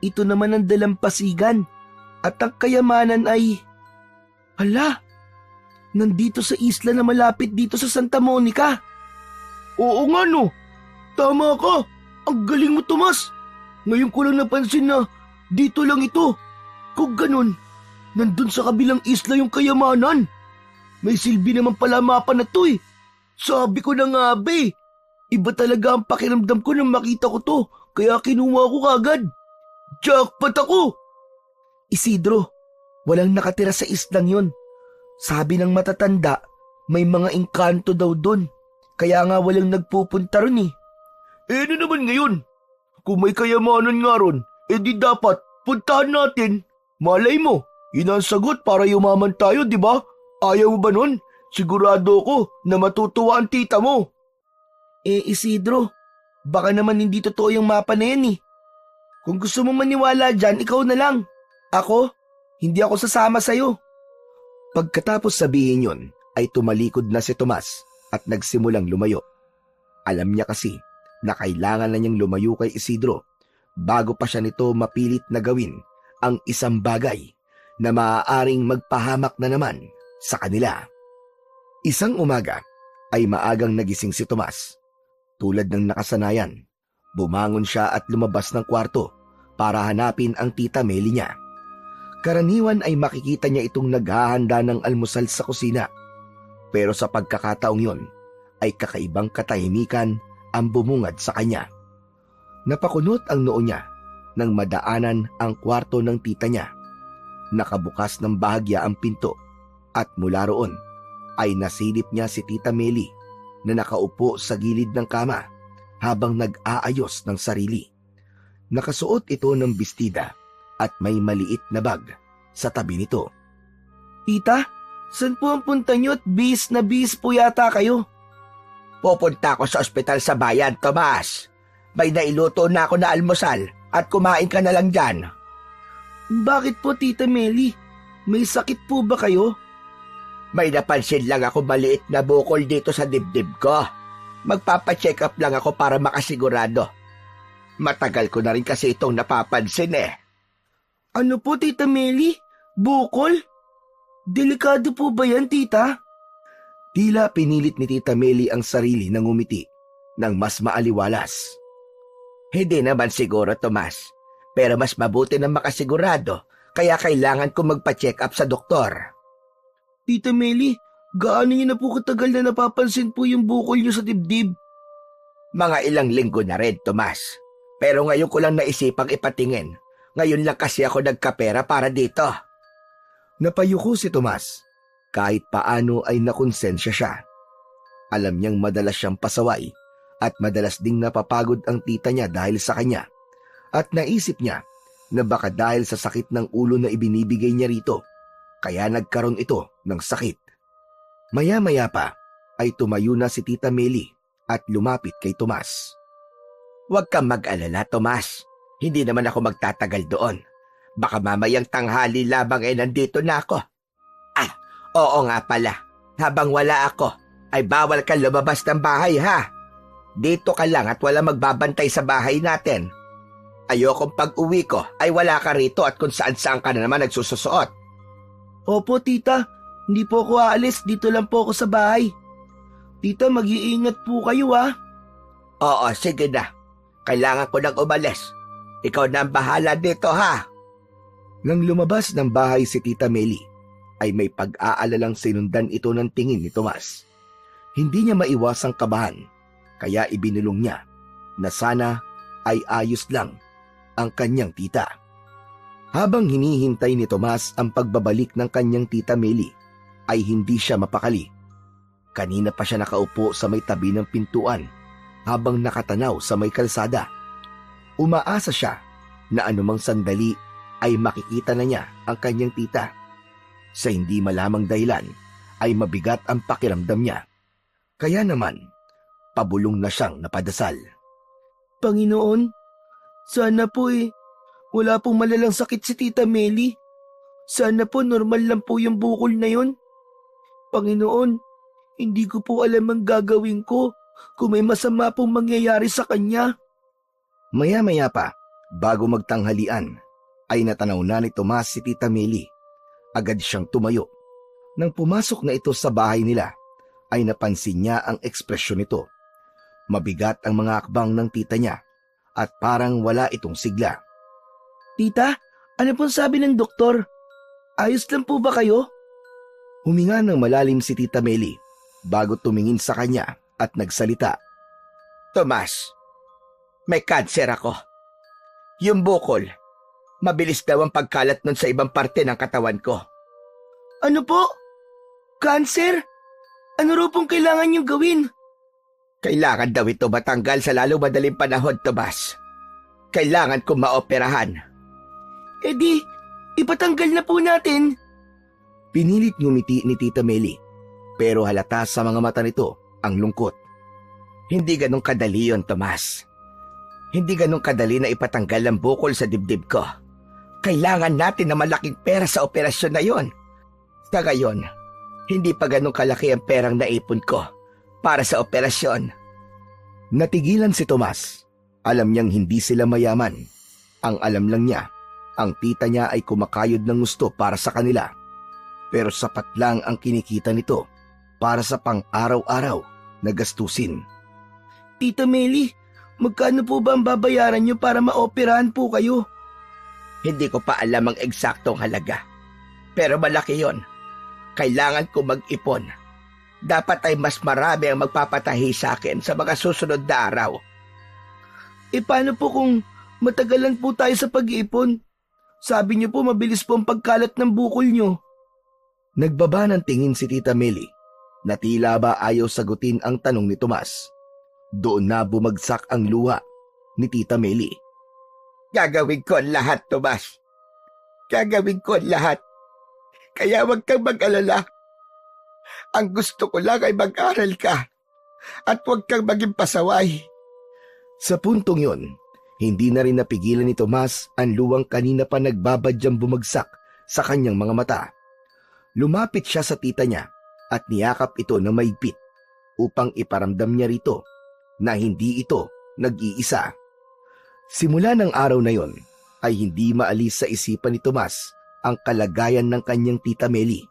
C: Ito naman ang dalampasigan. At ang kayamanan ay... Hala, nandito sa isla na malapit dito sa Santa Monica. Oo nga no. Tama ka. Ang galing mo, Tomas. Ngayon ko lang napansin na dito lang ito. Kung ganun, nandun sa kabilang isla yung kayamanan. May silbi naman pala mapa na to eh. Sabi ko na nga ba eh. Iba talaga ang pakiramdam ko nang makita ko to, kaya kinuha ko kagad. Jackpot ako! Isidro, walang nakatira sa islang yon. Sabi ng matatanda, may mga engkanto daw doon. Kaya nga walang nagpupunta ron eh. Eh ano naman ngayon? Kung may kayamanan nga ron, eh di dapat puntahan natin. Malay mo, yun ang sagot para yumaman tayo, di ba? Ayaw mo ba nun? Sigurado ko na matutuwa ang tita mo. Eh Isidro, baka naman hindi totoo yung mapa na yan eh. Kung gusto mo maniwala dyan, ikaw na lang. Ako, hindi ako sasama sa'yo.
A: Pagkatapos sabihin yon, ay tumalikod na si Tomas at nagsimulang lumayo. Alam niya kasi na kailangan na niyang lumayo kay Isidro bago pa siya nito mapilit na gawin ang isang bagay na maaaring magpahamak na naman sa kanila. Isang umaga ay maagang nagising si Tomas. Tulad ng nakasanayan, bumangon siya at lumabas ng kwarto para hanapin ang tita Meli niya. Karaniwan ay makikita niya itong naghahanda ng almusal sa kusina. Pero sa pagkakataong yon ay kakaibang katahimikan ang bumungad sa kanya. Napakunot ang noo niya nang madaanan ang kwarto ng tita niya. Nakabukas ng bahagya ang pinto at mula roon ay nasilip niya si Tita Meli na nakaupo sa gilid ng kama habang nag-aayos ng sarili. Nakasuot ito ng bestida at may maliit na bag sa tabi nito.
C: Tita, saan po ang punta niyo at bis na bis po yata kayo?
B: Pupunta ako sa ospital sa bayan, Tomas. May nailuto na ako na almusal at kumain ka na lang dyan.
C: Bakit po, Tita Meli? May sakit po ba kayo?
B: May napansin lang ako maliit na bukol dito sa dibdib ko. Magpapacheck up lang ako para makasigurado. Matagal ko na rin kasi itong napapansin eh.
C: Ano po, Tita Meli? Bukol? Delikado po ba yan, Tita?
A: Tila pinilit ni Tita Meli ang sarili ng ngumiti ng mas maaliwalas.
B: Hindi naman siguro, Tomas. Pero mas mabuti na makasigurado, kaya kailangan ko magpa-check up sa doktor.
C: Tita Meli, gaano niyo na po katagal na napapansin po yung bukol niyo sa dibdib?
B: Mga ilang linggo na rin, Tomas. Pero ngayon ko lang naisipang ipatingin. Ngayon lang kasi ako nagkapera para dito.
A: Napayuko si Tomas. Kahit paano ay nakonsensya siya. Alam niyang madalas siyang pasaway at madalas ding napapagod ang tita niya dahil sa kanya. At naisip niya na baka dahil sa sakit ng ulo na ibinibigay niya rito, kaya nagkaroon ito ng sakit. Maya-maya pa ay tumayo na si Tita Meli at lumapit kay Tomas.
B: Huwag kang mag-alala, Tomas. Hindi naman ako magtatagal doon. Baka mamayang tanghali labang nandito na ako. Oo nga pala. Habang wala ako, ay bawal kang lumabas ng bahay ha. Dito ka lang at wala magbabantay sa bahay natin. Ayokong pag-uwi ko ay wala ka rito at kung saan-saan ka na naman nagsususuot.
C: Opo, Tita. Hindi po ako aalis. Dito lang po ako sa bahay. Tita, mag-iingat po kayo ha.
B: Oo, sige na. Kailangan ko nang umalis. Ikaw na ang bahala dito ha.
A: Nang lumabas ng bahay si Tita Meli, ay may pag-aalalang sinundan ito ng tingin ni Tomas. Hindi niya maiwasang kabahan, kaya ibinulong niya na sana ay ayos lang ang kanyang tita. Habang hinihintay ni Tomas ang pagbabalik ng kanyang Tita Meli, ay hindi siya mapakali. Kanina pa siya nakaupo sa may tabi ng pintuan habang nakatanaw sa may kalsada. Umaasa siya na anumang sandali ay makikita na niya ang kanyang tita. Sa hindi malamang dahilan ay mabigat ang pakiramdam niya. Kaya naman, pabulong na siyang napadasal.
C: Panginoon, sana po wala pong malalang sakit si Tita Meli. Sana po normal lang po yung bukol na yun. Panginoon, hindi ko po alam ang gagawin ko kung may masama pong mangyayari sa kanya.
A: Maya-maya pa, bago magtanghalian, ay natanaw na ni Tomas si Tita Meli. Agad siyang tumayo. Nang pumasok na ito sa bahay nila, ay napansin niya ang ekspresyon nito. Mabigat ang mga akbang ng tita niya at parang wala itong sigla.
C: Tita, ano pong sabi ng doktor? Ayos lang po ba kayo?
A: Huminga ng malalim si Tita Meli bago tumingin sa kanya at nagsalita.
B: Tomas, may kanser ako. Yung bukol, mabilis daw ang pagkalat nun sa ibang parte ng katawan ko.
C: Ano po? Cancer? Ano raw pong kailangan niyong gawin?
B: Kailangan daw ito matanggal sa lalo madaling panahon, Tomas. Kailangan kong maoperahan.
C: Eh di, ipatanggal na po natin.
A: Pinilit ngumiti ni Tita Meli, pero halata sa mga mata nito ang lungkot.
B: Hindi ganun kadali yun, Tomas. Hindi ganun kadali na ipatanggal ang bukol sa dibdib ko. Kailangan natin na malaking pera sa operasyon na yon. Sa gayon, hindi pa ganun kalaki ang perang naipon ko para sa operasyon.
A: Natigilan si Tomas. Alam niyang hindi sila mayaman. Ang alam lang niya, ang tita niya ay kumakayod ng gusto para sa kanila. Pero sapat lang ang kinikita nito para sa pang-araw-araw na gastusin.
C: Tita Meli, magkano po ba ang babayaran niyo para maoperahan po kayo?
B: Hindi ko pa alam ang eksaktong halaga. Pero malaki yon. Kailangan ko mag-ipon. Dapat ay mas marami ang magpapatahi sa akin sa mga susunod na araw.
C: E paano po kung matagalan po tayo sa pag-iipon? Sabi niyo po mabilis po ang pagkalat ng bukol niyo.
A: Nagbaba ng tingin si Tita Meli na tila ba ayaw sagutin ang tanong ni Tomas. Doon na bumagsak ang luha ni Tita Meli.
B: Gagawin ko ang lahat, Tomas. Gagawin ko ang lahat. Kaya huwag kang mag-alala. Ang gusto ko lang ay mag-aral ka at huwag kang maging pasaway.
A: Sa puntong yon, hindi na rin napigilan ni Tomas ang luwang kanina pa nagbabadyang bumagsak sa kanyang mga mata. Lumapit siya sa tita niya at niyakap ito na maigpit upang iparamdam niya rito na hindi ito nag-iisa. Simula ng araw na yon ay hindi maalis sa isipan ni Tomas ang kalagayan ng kanyang tita Meli.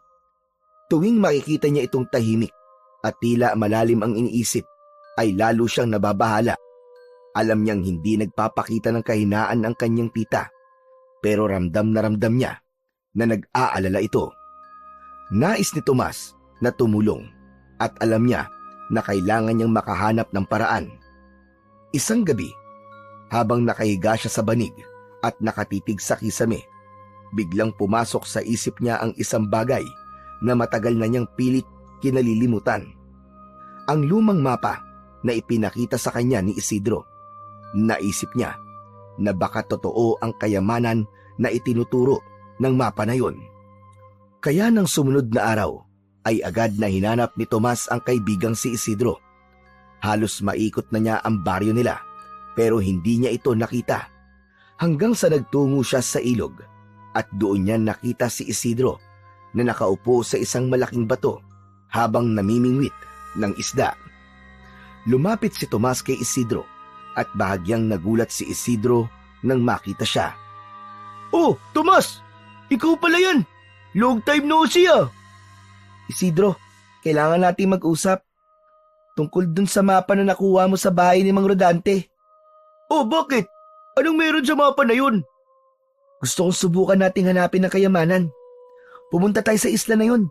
A: Tuwing makikita niya itong tahimik at tila malalim ang iniisip, ay lalo siyang nababahala. Alam niyang hindi nagpapakita ng kahinaan ang kanyang tita, pero ramdam niya na nag-aalala ito. Nais ni Tomas na tumulong at alam niya na kailangan niyang makahanap ng paraan. Isang gabi, habang nakahiga siya sa banig at nakatitig sa kisame, biglang pumasok sa isip niya ang isang bagay na matagal na niyang pilit kinalilimutan. Ang lumang mapa na ipinakita sa kanya ni Isidro. Naisip niya na baka totoo ang kayamanan na itinuturo ng mapa na yon. Kaya nang sumunod na araw ay agad na hinanap ni Tomas ang kaibigang si Isidro. Halos maikot na niya ang baryo nila pero hindi niya ito nakita. Hanggang sa nagtungo siya sa ilog at doon niya nakita si Isidro na nakaupo sa isang malaking bato habang namimingwit ng isda. Lumapit si Tomas kay Isidro at bahagyang nagulat si Isidro nang makita siya.
C: Oh, Tomas! Ikaw pala yan! Long time no see ah!
A: Isidro, kailangan natin mag-usap tungkol dun sa mapa na nakuha mo sa bahay ni Mang Rodante.
C: Oh, bakit? Anong meron sa mapa na yun?
A: Gusto kong subukan nating hanapin ang kayamanan. Pumunta tayo sa isla na yun.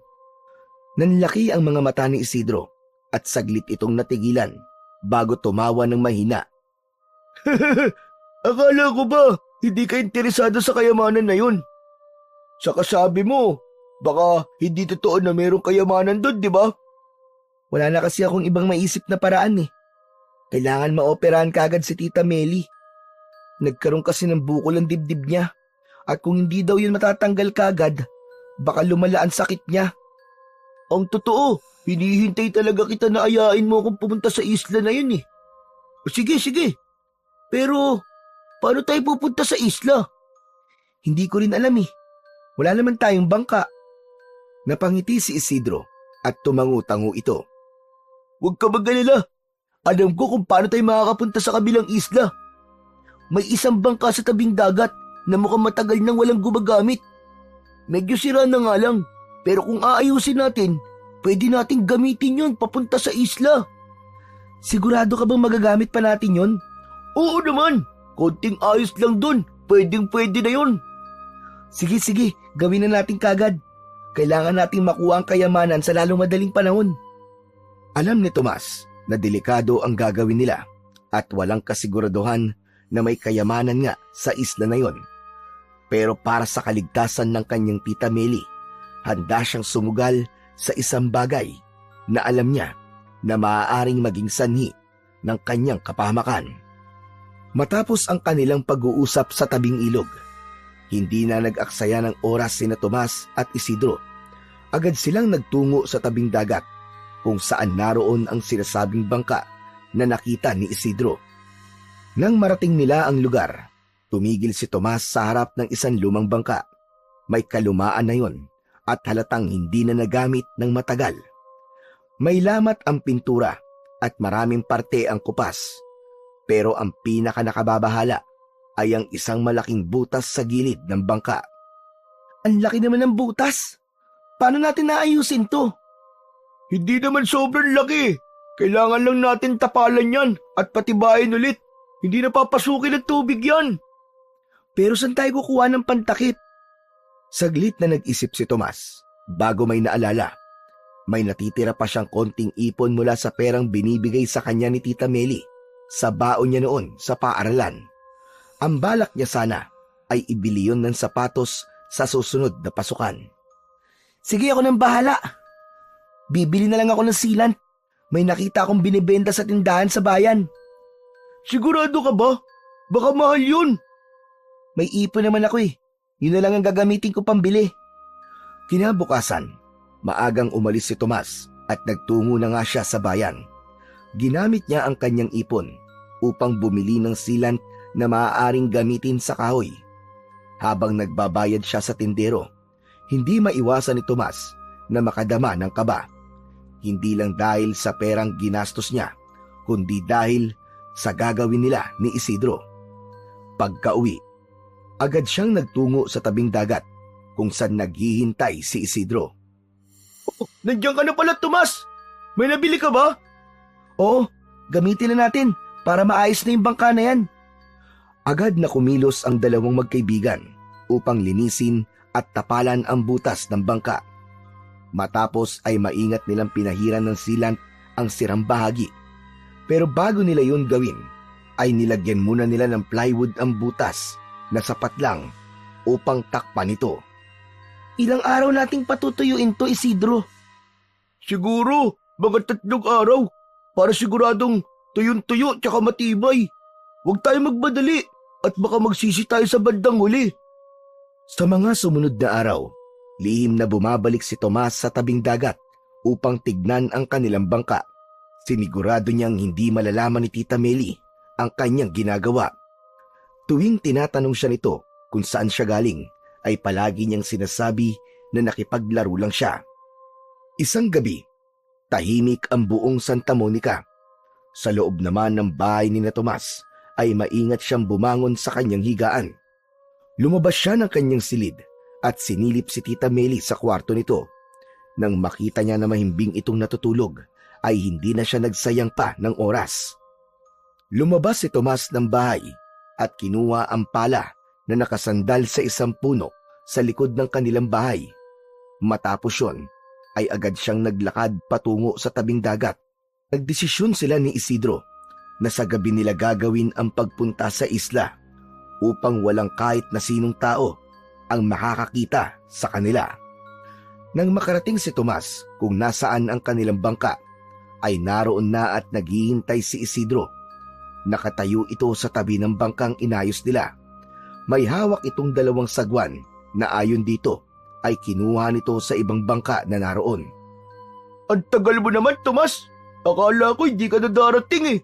A: Nanlaki ang mga mata ni Isidro at saglit itong natigilan bago tumawa ng mahina.
C: Akala ko ba hindi ka interesado sa kayamanan na yun? Saka sabi mo, baka hindi totoo na mayroong kayamanan doon, di ba?
A: Wala na kasi akong ibang maisip na paraan eh. Kailangan maoperahan kagad si Tita Meli. Nagkaroon kasi ng bukol ang dibdib niya at kung hindi daw yun matatanggal kagad, baka lumala ang sakit niya.
C: Ang totoo, hinihintay talaga kita na ayain mo kung pumunta sa isla na yun eh. Sige, sige. Pero, paano tayo pupunta sa isla?
A: Hindi ko rin alam eh. Wala naman tayong bangka. Napangiti si Isidro at tumangu-tango ito.
C: Huwag ka mag-alala. Alam ko kung paano tayo makakapunta sa kabilang isla. May isang bangka sa tabing dagat na mukhang matagal nang walang gumagamit. Medyo sira na nga lang, pero kung aayusin natin, pwede nating gamitin yon papunta sa isla.
A: Sigurado ka bang magagamit pa natin yon?
C: Oo naman, konting ayos lang dun, pwedeng-pwede na yon.
A: Sige, sige, gawin na natin kagad. Kailangan nating makuha ang kayamanan sa lalong madaling panahon. Alam ni Tomas na delikado ang gagawin nila at walang kasiguraduhan na may kayamanan nga sa isla na yon. Pero para sa kaligtasan ng kanyang tita Meli, handa siyang sumugal sa isang bagay na alam niya na maaaring maging sanhi ng kanyang kapahamakan. Matapos ang kanilang pag-uusap sa tabing ilog, hindi na nag-aksaya ng oras sina Tomas at Isidro. Agad silang nagtungo sa tabing dagat kung saan naroon ang sinasabing bangka na nakita ni Isidro. Nang marating nila ang lugar, tumigil si Tomas sa harap ng isang lumang bangka. May kalumaan na yon at halatang hindi na nagamit ng matagal. May lamat ang pintura at maraming parte ang kupas. Pero ang pinaka-nakababahala ay ang isang malaking butas sa gilid ng bangka.
C: Ang laki naman ng butas. Paano natin naayusin to? Hindi naman sobrang laki. Kailangan lang natin tapalan yan at patibayin ulit. Hindi na papasukin ng tubig yan.
A: Pero saan tayo kukuha ng pantakip? Saglit na nag-isip si Tomas bago may naalala. May natitira pa siyang konting ipon mula sa perang binibigay sa kanya ni Tita Meli sa baon niya noon sa paaralan. Ang balak niya sana ay ibili yun ng sapatos sa susunod na pasukan. Sige, ako nang bahala. Bibili na lang ako ng sealant
C: May nakita akong binibenta sa tindahan sa bayan. Sigurado ka ba? Baka mahal yun. May ipon naman ako eh. Yun na lang ang gagamitin ko pambili.
A: Kinabukasan, maagang umalis si Tomas at nagtungo na nga siya sa bayan. Ginamit niya ang kanyang ipon upang bumili ng sealant na maaaring gamitin sa kahoy. Habang nagbabayad siya sa tindero, hindi maiwasan ni Tomas na makadama ng kaba. Hindi lang dahil sa perang ginastos niya, kundi dahil sa gagawin nila ni Isidro. Pagka-uwi, agad siyang nagtungo sa tabing dagat kung saan naghihintay si Isidro.
C: Nandiyan ka na pala, Tomas! May nabili ka ba? Oo, gamitin na natin para maayos na yung bangka na yan.
A: Agad na kumilos ang dalawang magkaibigan upang linisin at tapalan ang butas ng bangka. Matapos ay maingat nilang pinahiran ng sealant ang sirang bahagi. Pero bago nila yun gawin, ay nilagyan muna nila ng plywood ang butas na sapat lang upang takpan ito.
C: Ilang araw nating patutuyuin to, Isidro? Siguro, mga 3 araw. Para siguradong tuyon-tuyo tsaka matibay. Huwag tayo magmadali at baka magsisi tayo sa bandang huli.
A: Sa mga sumunod na araw, lihim na bumabalik si Tomas sa tabing dagat upang tignan ang kanilang bangka. Sinigurado niyang hindi malalaman ni Tita Meli ang kanyang ginagawa. Tuwing tinatanong siya nito kung saan siya galing, ay palagi niyang sinasabi na nakipaglaro lang siya. Isang gabi, tahimik ang buong Santa Monica. Sa loob naman ng bahay ni na Tomas ay maingat siyang bumangon sa kanyang higaan. Lumabas siya ng kanyang silid at sinilip si Tita Meli sa kwarto nito. Nang makita niya na mahimbing itong natutulog, ay hindi na siya nagsayang pa ng oras. Lumabas si Tomas ng bahay at kinuha ang pala na nakasandal sa isang puno sa likod ng kanilang bahay. Matapos yun, ay agad siyang naglakad patungo sa tabing dagat. Nagdesisyon sila ni Isidro na sa gabi nila gagawin ang pagpunta sa isla upang walang kahit na sinong tao ang makakakita sa kanila. Nang makarating si Tomas kung nasaan ang kanilang bangka, ay naroon na at naghihintay si Isidro. Nakatayo ito sa tabi ng bangkang inayos nila. May hawak itong 2 sagwan na ayon dito ay kinuha nito sa ibang bangka na naroon.
C: Ang tagal mo naman, Tomas! Akala ko hindi ka na darating eh.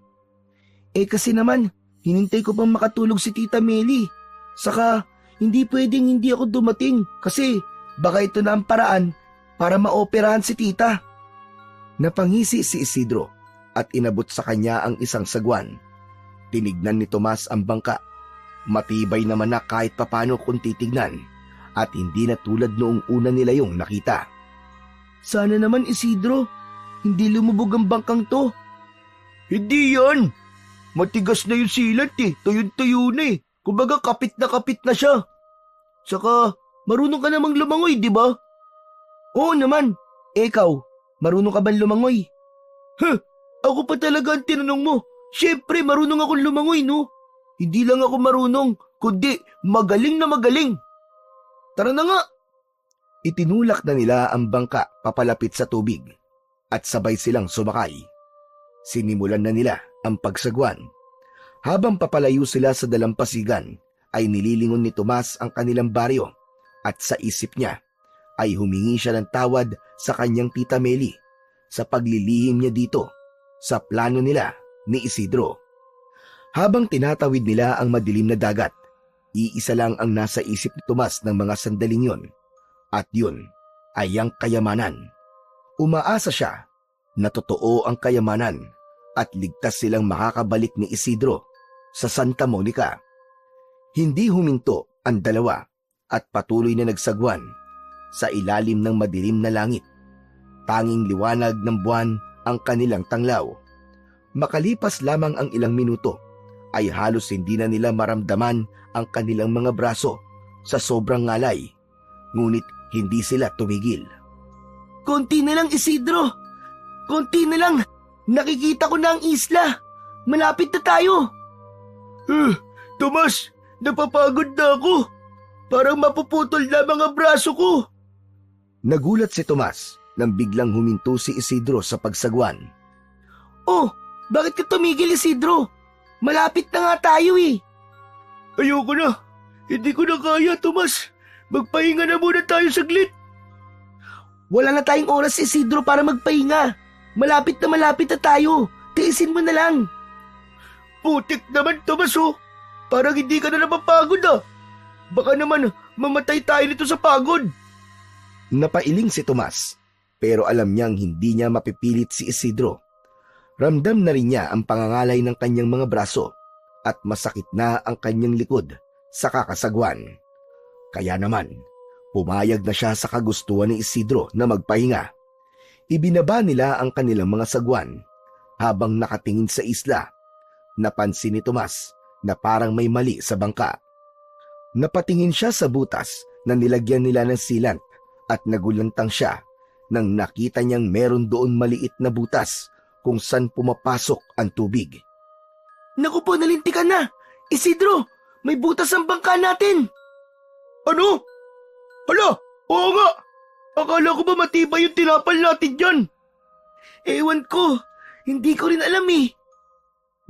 C: Kasi naman, hinintay ko pang makatulog si Tita Meli. Saka, hindi pwedeng hindi ako dumating kasi baka ito na ang paraan para maoperahan si Tita.
A: Napangisi si Isidro at inabot sa kanya ang isang sagwan. Tinignan ni Tomas ang bangka. Matibay naman na kahit papano kung titignan at hindi na tulad noong una nila yung nakita.
C: Sana naman, Isidro, hindi lumubog ang bangkang to. Hindi yan. Matigas na yung silat eh. Tuyon-tuyo na eh. Kumbaga kapit na siya. Saka, marunong ka namang lumangoy, di ba? Oo naman. Ikaw, marunong ka ba lumangoy? Ako pa talaga ang tinanong mo. Siyempre, marunong akong lumangoy, no? Hindi lang ako marunong, kundi magaling na magaling. Tara na nga.
A: Itinulak na nila ang bangka papalapit sa tubig at sabay silang sumakay. Sinimulan na nila ang pagsagwan. Habang papalayo sila sa dalampasigan, ay nililingon ni Tomas ang kanilang baryo at sa isip niya ay humingi siya ng tawad sa kanyang Tita Meli sa paglilihim niya dito sa plano nila ni Isidro. Habang tinatawid nila ang madilim na dagat, iisa lang ang nasa isip ni Tomas ng mga sandaling yon, at yun ay ang kayamanan. Umaasa siya na totoo ang kayamanan at ligtas silang makakabalik ni Isidro sa Santa Monica. Hindi huminto ang dalawa at patuloy na nagsagwan sa ilalim ng madilim na langit. Tanging liwanag ng buwan ang kanilang tanglaw. Makalipas lamang ang ilang minuto, ay halos hindi na nila maramdaman ang kanilang mga braso sa sobrang ngalay. Ngunit hindi sila tumigil.
C: Konti na lang, Isidro. Konti na lang. Nakikita ko na ang isla. Malapit na tayo. Tomas, napapagod na ako. Parang mapuputol na mga braso ko.
A: Nagulat si Tomas nang biglang huminto si Isidro sa pagsagwan.
C: Oh, bakit ka tumigil, Isidro? Malapit na nga tayo eh. Ayoko na. Hindi ko na kaya, Tomas. Magpahinga na muna tayo saglit. Wala na tayong oras, Isidro, para magpahinga. Malapit na tayo. Tiisin mo na lang. Putik naman, Tomas, oh. Parang hindi ka na napapagod, ah. Baka naman mamatay tayo nito sa pagod.
A: Napailing si Tomas, pero alam niyang hindi niya mapipilit si Isidro. Ramdam na rin niya ang pangangalay ng kanyang mga braso at masakit na ang kanyang likod sa kakasagwan. Kaya naman, pumayag na siya sa kagustuhan ni Isidro na magpahinga. Ibinaba nila ang kanilang mga sagwan habang nakatingin sa isla. Napansin ni Tomas na parang may mali sa bangka. Napatingin siya sa butas na nilagyan nila ng sealant at nagulantang siya nang nakita niyang meron doon maliit na butas kung saan pumapasok ang tubig.
C: Naku po, nalintikan na. Isidro, may butas ang bangka natin. Ano? Hala, oo nga. Akala ko ba matibay yung tinapal natin dyan? Ewan ko, hindi ko rin alam eh.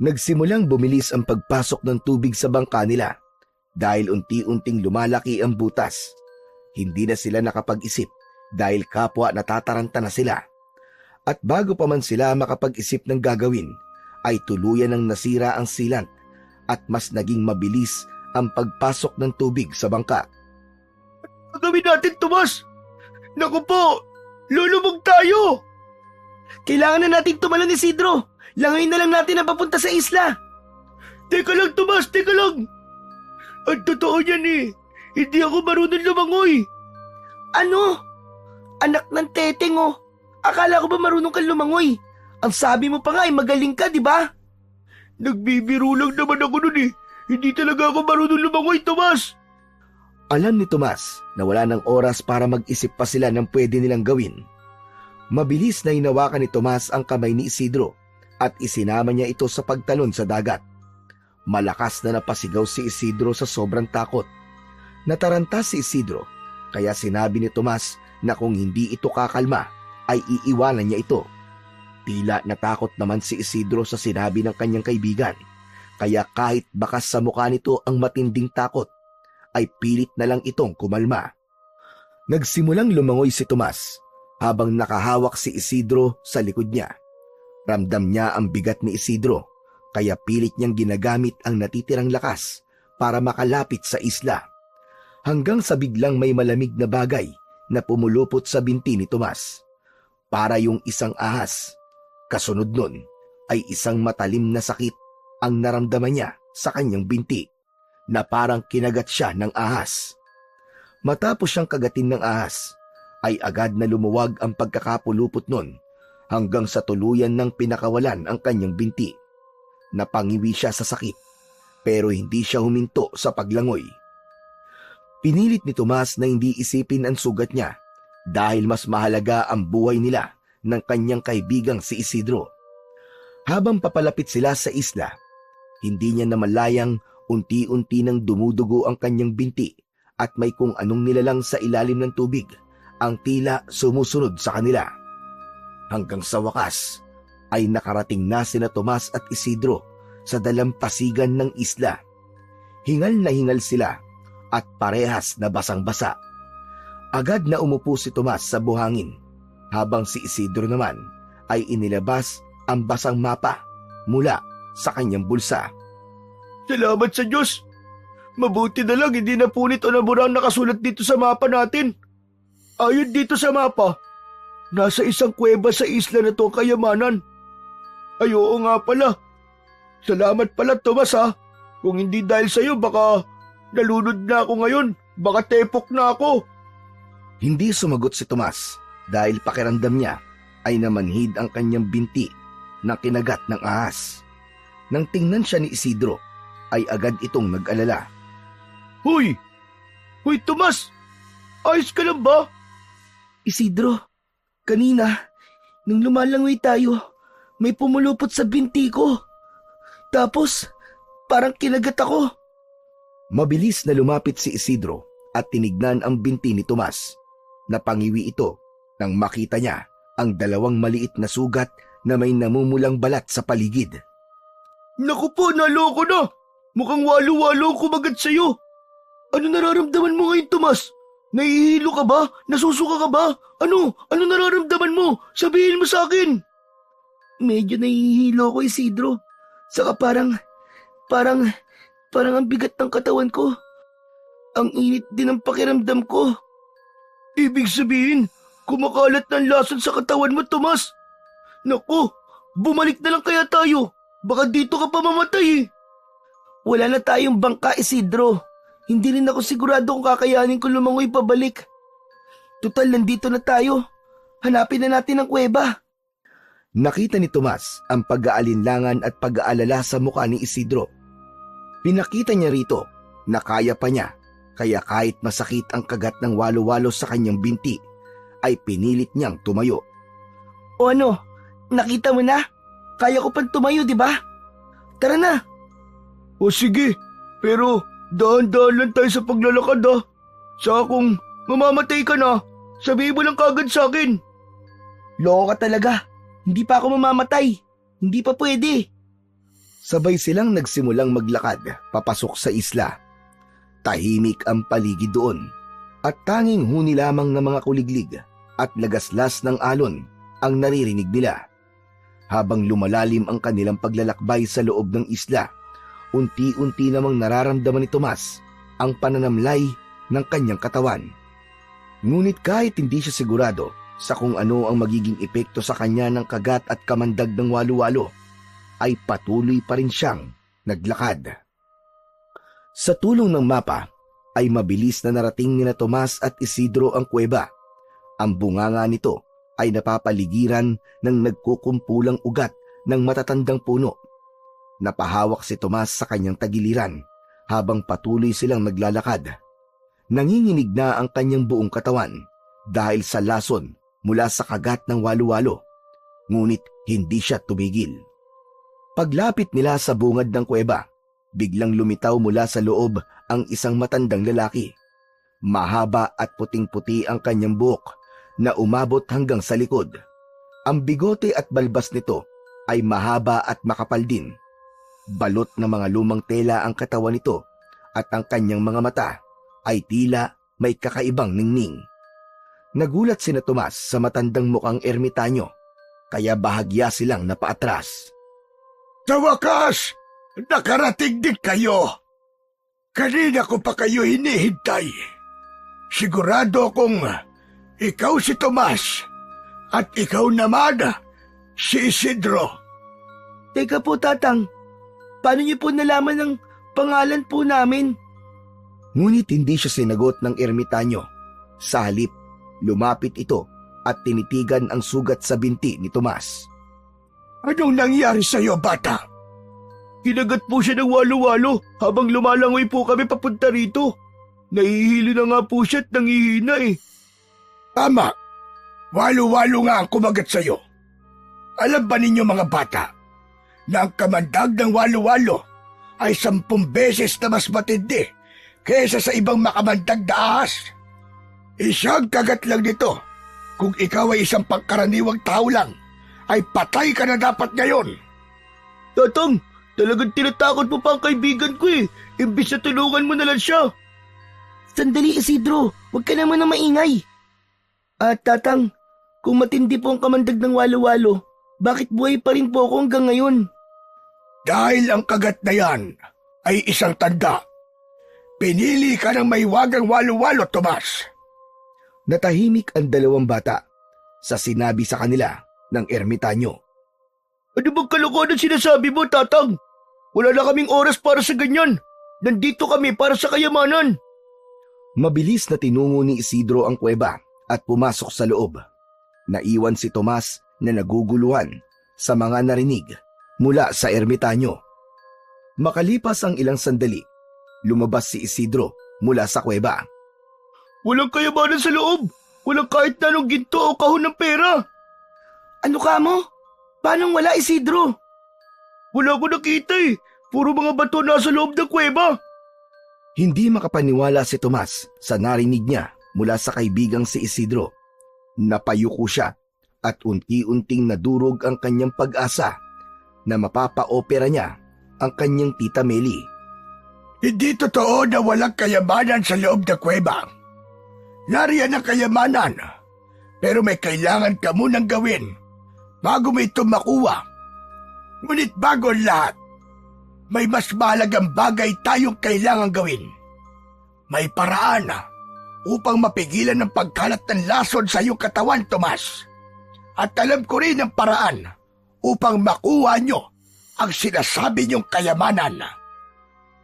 A: Nagsimulang bumilis ang pagpasok ng tubig sa bangka nila dahil unti-unting lumalaki ang butas. Hindi na sila nakapag-isip dahil kapwa natataranta na sila. At bago pa man sila makapag-isip ng gagawin, ay tuluyan ng nasira ang sealant at mas naging mabilis ang pagpasok ng tubig sa bangka.
C: Gagawin natin, Tomas! Naku po, lulubog tayo! Kailangan na nating tumalon, Isidro. Langayin na lang natin ang papunta sa isla. Teka lang, Tomas, teka lang. Ang totoo yan eh. Hindi ako marunong lumangoy. Ano? Anak ng teteng oh. Akala ko ba marunong kang lumangoy? Ang sabi mo pa nga ay magaling ka, di ba? Nagbibiro lang naman ako nun eh. Hindi talaga ako marunong lumangoy, Tomas.
A: Alam ni Tomas na wala ng oras para mag-isip pa sila ng pwede nilang gawin. Mabilis na hinawakan ni Tomas ang kamay ni Isidro at isinama niya ito sa pagtalon sa dagat. Malakas na napasigaw si Isidro sa sobrang takot. Nataranta si Isidro, kaya sinabi ni Tomas na kung hindi ito kakalma, ay iiwanan niya ito. Tila natakot naman si Isidro sa sinabi ng kanyang kaibigan, kaya kahit bakas sa mukha nito ang matinding takot, ay pilit na lang itong kumalma. Nagsimulang lumangoy si Tomas habang nakahawak si Isidro sa likod niya. Ramdam niya ang bigat ni Isidro, kaya pilit niyang ginagamit ang natitirang lakas para makalapit sa isla. Hanggang sa biglang may malamig na bagay na pumulupot sa binti ni Tomas. Para yung isang ahas. Kasunod nun ay isang matalim na sakit ang naramdaman niya sa kanyang binti na parang kinagat siya ng ahas. Matapos siyang kagatin ng ahas, ay agad na lumuwag ang pagkakapulupot nun hanggang sa tuluyan ng pinakawalan ang kanyang binti. Napangiwi siya sa sakit pero hindi siya huminto sa paglangoy. Pinilit ni Tomas na hindi isipin ang sugat niya dahil mas mahalaga ang buhay nila ng kanyang kaibigang si Isidro. Habang papalapit sila sa isla, hindi niya namalayang unti-unti nang dumudugo ang kanyang binti at may kung anong nilalang sa ilalim ng tubig ang tila sumusunod sa kanila. Hanggang sa wakas ay nakarating na sina Tomas at Isidro sa dalampasigan ng isla. Hingal na hingal sila at parehas na basang-basa. Agad na umupo si Tomas sa buhangin habang si Isidro naman ay inilabas ang basang mapa mula sa kanyang bulsa.
C: Salamat sa Diyos. Mabuti na lang hindi napunit o nabura ang nakasulat dito sa mapa natin. Ayon dito sa mapa, nasa isang kuweba sa isla na to kayamanan. Ay oo nga pala. Salamat pala, Tomas ha. Kung hindi dahil sa'yo baka nalunod na ako ngayon. Baka tepok na ako.
A: Hindi sumagot si Tomas dahil pakiramdam niya ay namanhid ang kanyang binti na kinagat ng ahas. Nang tingnan siya ni Isidro, ay agad itong nag-alala.
C: Huy! Huy, Tomas! Ayos ka lang ba?
A: Isidro, kanina, nung lumalangoy tayo, may pumulupot sa binti ko. Tapos, parang kinagat ako. Mabilis na lumapit si Isidro at tinignan ang binti ni Tomas. Napangiwi ito nang makita niya ang dalawang maliit na sugat na may namumulang balat sa paligid.
C: Naku po, naloko na! Mukhang walo-walo ang kumagat sa'yo. Ano nararamdaman mo ngayon, Tomas? Nahihilo ka ba? Nasusuka ka ba? Ano? Ano nararamdaman mo? Sabihin mo sa akin! Medyo nahihilo ko, Isidro. Saka parang ang bigat ng katawan ko. Ang init din ang pakiramdam ko. Ibig sabihin, kumakalat ng lason sa katawan mo, Tomas. Naku, bumalik na lang kaya tayo. Baka dito ka pa mamatay eh. Wala na tayong bangka, Isidro. Hindi rin ako sigurado kung kakayanin ko lumangoy pabalik. Tutal, nandito na tayo. Hanapin na natin ang kuweba.
A: Nakita ni Tomas ang pag-aalinlangan at pag-aalala sa mukha ni Isidro. Pinakita niya rito na kaya pa niya, kaya kahit masakit ang kagat ng walo-walo sa kanyang binti, ay pinilit niyang tumayo.
C: O ano, nakita mo na? Kaya ko pang tumayo, di ba? Tara na. O sige, pero dahan-dahan lang tayo sa paglalakad ah. Saka kung mamamatay ka na, sabihin mo lang kagad sa akin. Loko ka talaga. Hindi pa ako mamamatay. Hindi pa pwede.
A: Sabay silang nagsimulang maglakad papasok sa isla. Tahimik ang paligid doon at tanging huni lamang ng mga kuliglig at lagaslas ng alon ang naririnig nila. Habang lumalalim ang kanilang paglalakbay sa loob ng isla, unti-unti namang nararamdaman ni Tomas ang pananamlay ng kanyang katawan. Ngunit kahit hindi siya sigurado sa kung ano ang magiging epekto sa kanya ng kagat at kamandag ng walo-walo, ay patuloy pa rin siyang naglakad. Sa tulong ng mapa, ay mabilis na narating nina Tomas at Isidro ang kuweba. Ang bunganga nito ay napapaligiran ng nagkukumpulang ugat ng matatandang puno. Napahawak si Tomas sa kanyang tagiliran habang patuloy silang naglalakad. Nanginginig na ang kanyang buong katawan dahil sa lason mula sa kagat ng walo-walo, ngunit hindi siya tumigil. Paglapit nila sa bungad ng kuweba, biglang lumitaw mula sa loob ang isang matandang lalaki. Mahaba at puting-puti ang kanyang buhok na umabot hanggang sa likod. Ang bigote at balbas nito ay mahaba at makapal din. Balot na mga lumang tela ang katawan nito at ang kanyang mga mata ay tila may kakaibang ningning. Nagulat sina Tomas sa matandang mukhang ermitanyo, kaya bahagya silang napaatras.
D: Sa wakas, nakarating din kayo. Kanina ko pa kayo hinihintay. Sigurado akong ikaw si Tomas at ikaw naman si Isidro.
C: Teka po, Tatang. Paano niyo po nalaman ang pangalan po namin?
A: Ngunit hindi siya sinagot ng ermitanyo. Sa halip, lumapit ito at tinitigan ang sugat sa binti ni Tomas.
D: Anong nangyari sa iyo, bata?
C: Kinagat po siya ng walo-walo habang lumalangoy po kami papunta rito. Nahihilo na nga po siya at nangihina eh.
D: Tama. Walo-walo nga ang kumagat sa iyo. Alam ba ninyo mga bata na ang kamandag ng walo-walo ay 10 beses na mas matindi kaysa sa ibang makamandag na ahas? Isang kagat lang nito. Kung ikaw ay isang pangkaraniwang tao lang, ay patay ka na dapat ngayon.
C: Tatang, talagang tinatakot mo pa ang kaibigan ko eh. Imbis na tulungan mo na lang siya. Sandali, Isidro. Huwag ka naman na maingay. Tatang, kung matindi po ang kamandag ng walo-walo, bakit buhay pa rin po ako hanggang ngayon?
D: Dahil ang kagat na yan ay isang tanda. Pinili ka ng maiwagang walo-walo, Tomas.
A: Natahimik ang dalawang bata sa sinabi sa kanila ng ermitanyo.
C: Ano bang kalokohan ang sinasabi mo, Tatang? Wala na kaming oras para sa ganyan. Nandito kami para sa kayamanan.
A: Mabilis na tinungo ni Isidro ang kuweba at pumasok sa loob. Naiwan si Tomas na naguguluhan sa mga narinig mula sa ermitanyo. Makalipas ang ilang sandali, lumabas si Isidro mula sa kuweba.
C: Walang kayamanan sa loob. Walang kahit na anong ginto o kahon ng pera. Ano ka mo? Paano wala, Isidro? Wala ko nakita eh. Puro mga bato nasa loob ng kuweba.
A: Hindi makapaniwala si Tomas sa narinig niya mula sa kaibigang si Isidro. Napayuko siya at unti-unting nadurog ang kanyang pag-asa na mapapa-opera niya ang kanyang tita Meli.
D: Hindi totoo na walang kayamanan sa loob ng kuweba. Nariyan ang kayamanan, pero may kailangan ka munang gawin bago mo ito makuha. Ngunit bago ang lahat, may mas mahalagang bagay tayong kailangan gawin. May paraan upang mapigilan ang pagkalat ng lason sa iyong katawan, Tomas. At alam ko rin ang paraan upang makuha nyo ang sinasabi niyong kayamanan.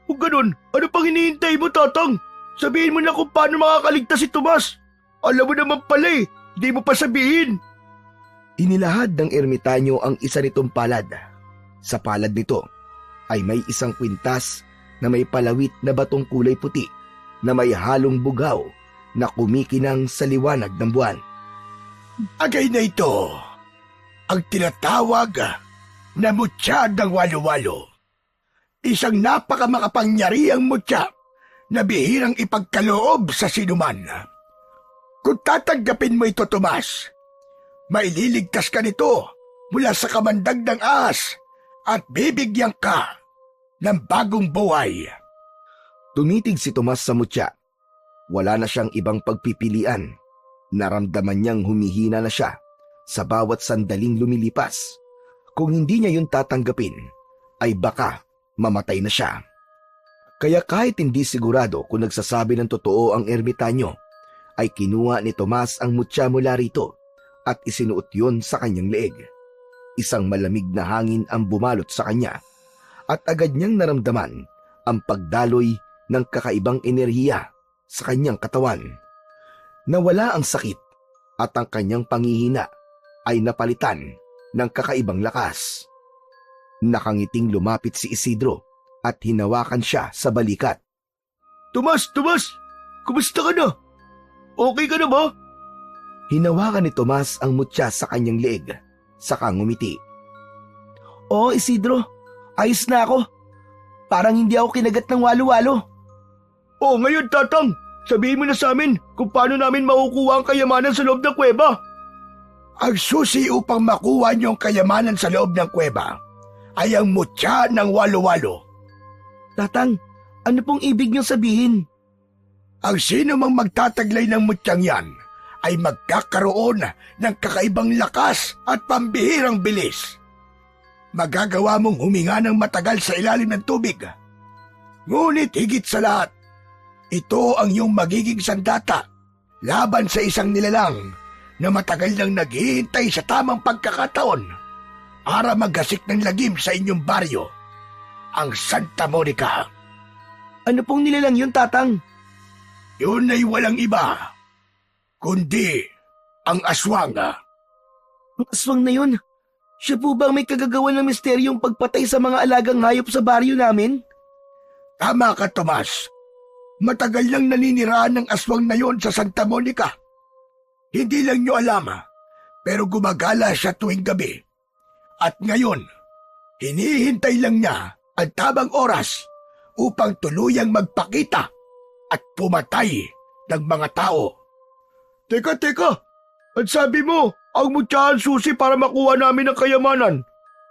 C: Kung ganun, ano pang hinihintay mo, Tatang? Sabihin mo na kung paano makakaligtas si Tomas. Alam mo naman pala hindi mo pa sabihin.
A: Inilahad ng ermitanyo ang isa nitong palad. Sa palad nito ay may isang kwintas na may palawit na batong kulay puti na may halong bugaw na kumikinang sa liwanag ng buwan.
D: Agay na ito ang tinatawag na mutya ng walo-walo. Isang napakamakapangyarihang mutya na bihirang ipagkaloob sa sinuman. Kung tatanggapin mo ito, Tomas, maililigtas ka nito mula sa kamandag ng ahas at bibigyan ka ng bagong buhay.
A: Tumitig si Tomas sa mutya. Wala na siyang ibang pagpipilian. Naramdaman niyang humihina na siya sa bawat sandaling lumilipas. Kung hindi niya yun tatanggapin, ay baka mamatay na siya. Kaya kahit hindi sigurado kung nagsasabi ng totoo ang ermitanyo, ay kinuha ni Tomas ang mutya mula rito at isinuot yun sa kanyang leeg. Isang malamig na hangin ang bumalot sa kanya at agad niyang naramdaman ang pagdaloy ng kakaibang enerhiya sa kanyang katawan. Nawala ang sakit at ang kanyang panghihina ay napalitan ng kakaibang lakas. Nakangiting lumapit si Isidro at hinawakan siya sa balikat.
C: Tomas! Kumusta ka na? Okay ka na ba?
A: Hinawakan ni Tomas ang mutya sa kanyang leeg, saka ngumiti.
C: Oo, Isidro. Ayos na ako. Parang hindi ako kinagat ng walo-walo. Oo, ngayon, Tatang. Sabihin mo na sa amin kung paano namin makukuha ang kayamanan sa loob ng kuweba.
D: Ang susi upang makuha niyo ang kayamanan sa loob ng kuweba ay ang mutya ng walo-walo.
C: Tatang, ano pong ibig niyong sabihin?
D: Ang sino mang magtataglay ng mutyang yan ay magkakaroon ng kakaibang lakas at pambihirang bilis. Magagawa mong huminga ng matagal sa ilalim ng tubig. Ngunit higit sa lahat, ito ang iyong magiging sandata laban sa isang nilalang na matagal nang naghihintay sa tamang pagkakataon para maggasik ng lagim sa inyong baryo, ang Santa Monica.
C: Ano pong nilalang yun, Tatang?
D: Yun ay walang iba, kundi ang aswang.
C: Ang aswang na yun? Siya po ba ang may kagagawa ng misteryong pagpatay sa mga alagang hayop sa baryo namin?
D: Tama ka, Tomas. Matagal nang naninirahan ng aswang na yon sa Santa Monica. Hindi lang nyo alam, pero gumagala siya tuwing gabi. At ngayon, hinihintay lang niya ang tamang oras upang tuluyang magpakita at pumatay ng mga tao.
C: Teka, ang sabi mo, ang mutya ang susi para makuha namin ang kayamanan.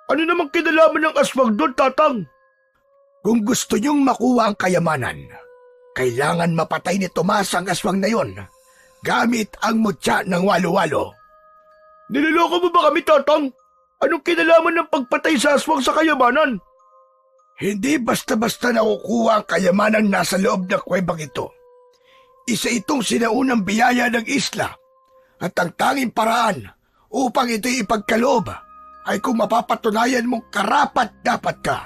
C: Ano namang kinalaman ng aswang doon, Tatang?
D: Kung gusto nyong makuha ang kayamanan, kailangan mapatay ni Tomas ang aswang na yon gamit ang mutya ng walo-walo.
C: Niloloko mo ba kami, Tatang? Anong kinalaman ng pagpatay sa aswang sa kayamanan?
D: Hindi basta-basta nakukuha ang kayamanan nasa loob ng kuwebang ito. Isa itong sinaunang biyaya ng isla at ang tanging paraan upang ito'y ipagkaloob ay kung mapapatunayan mong karapat-dapat ka.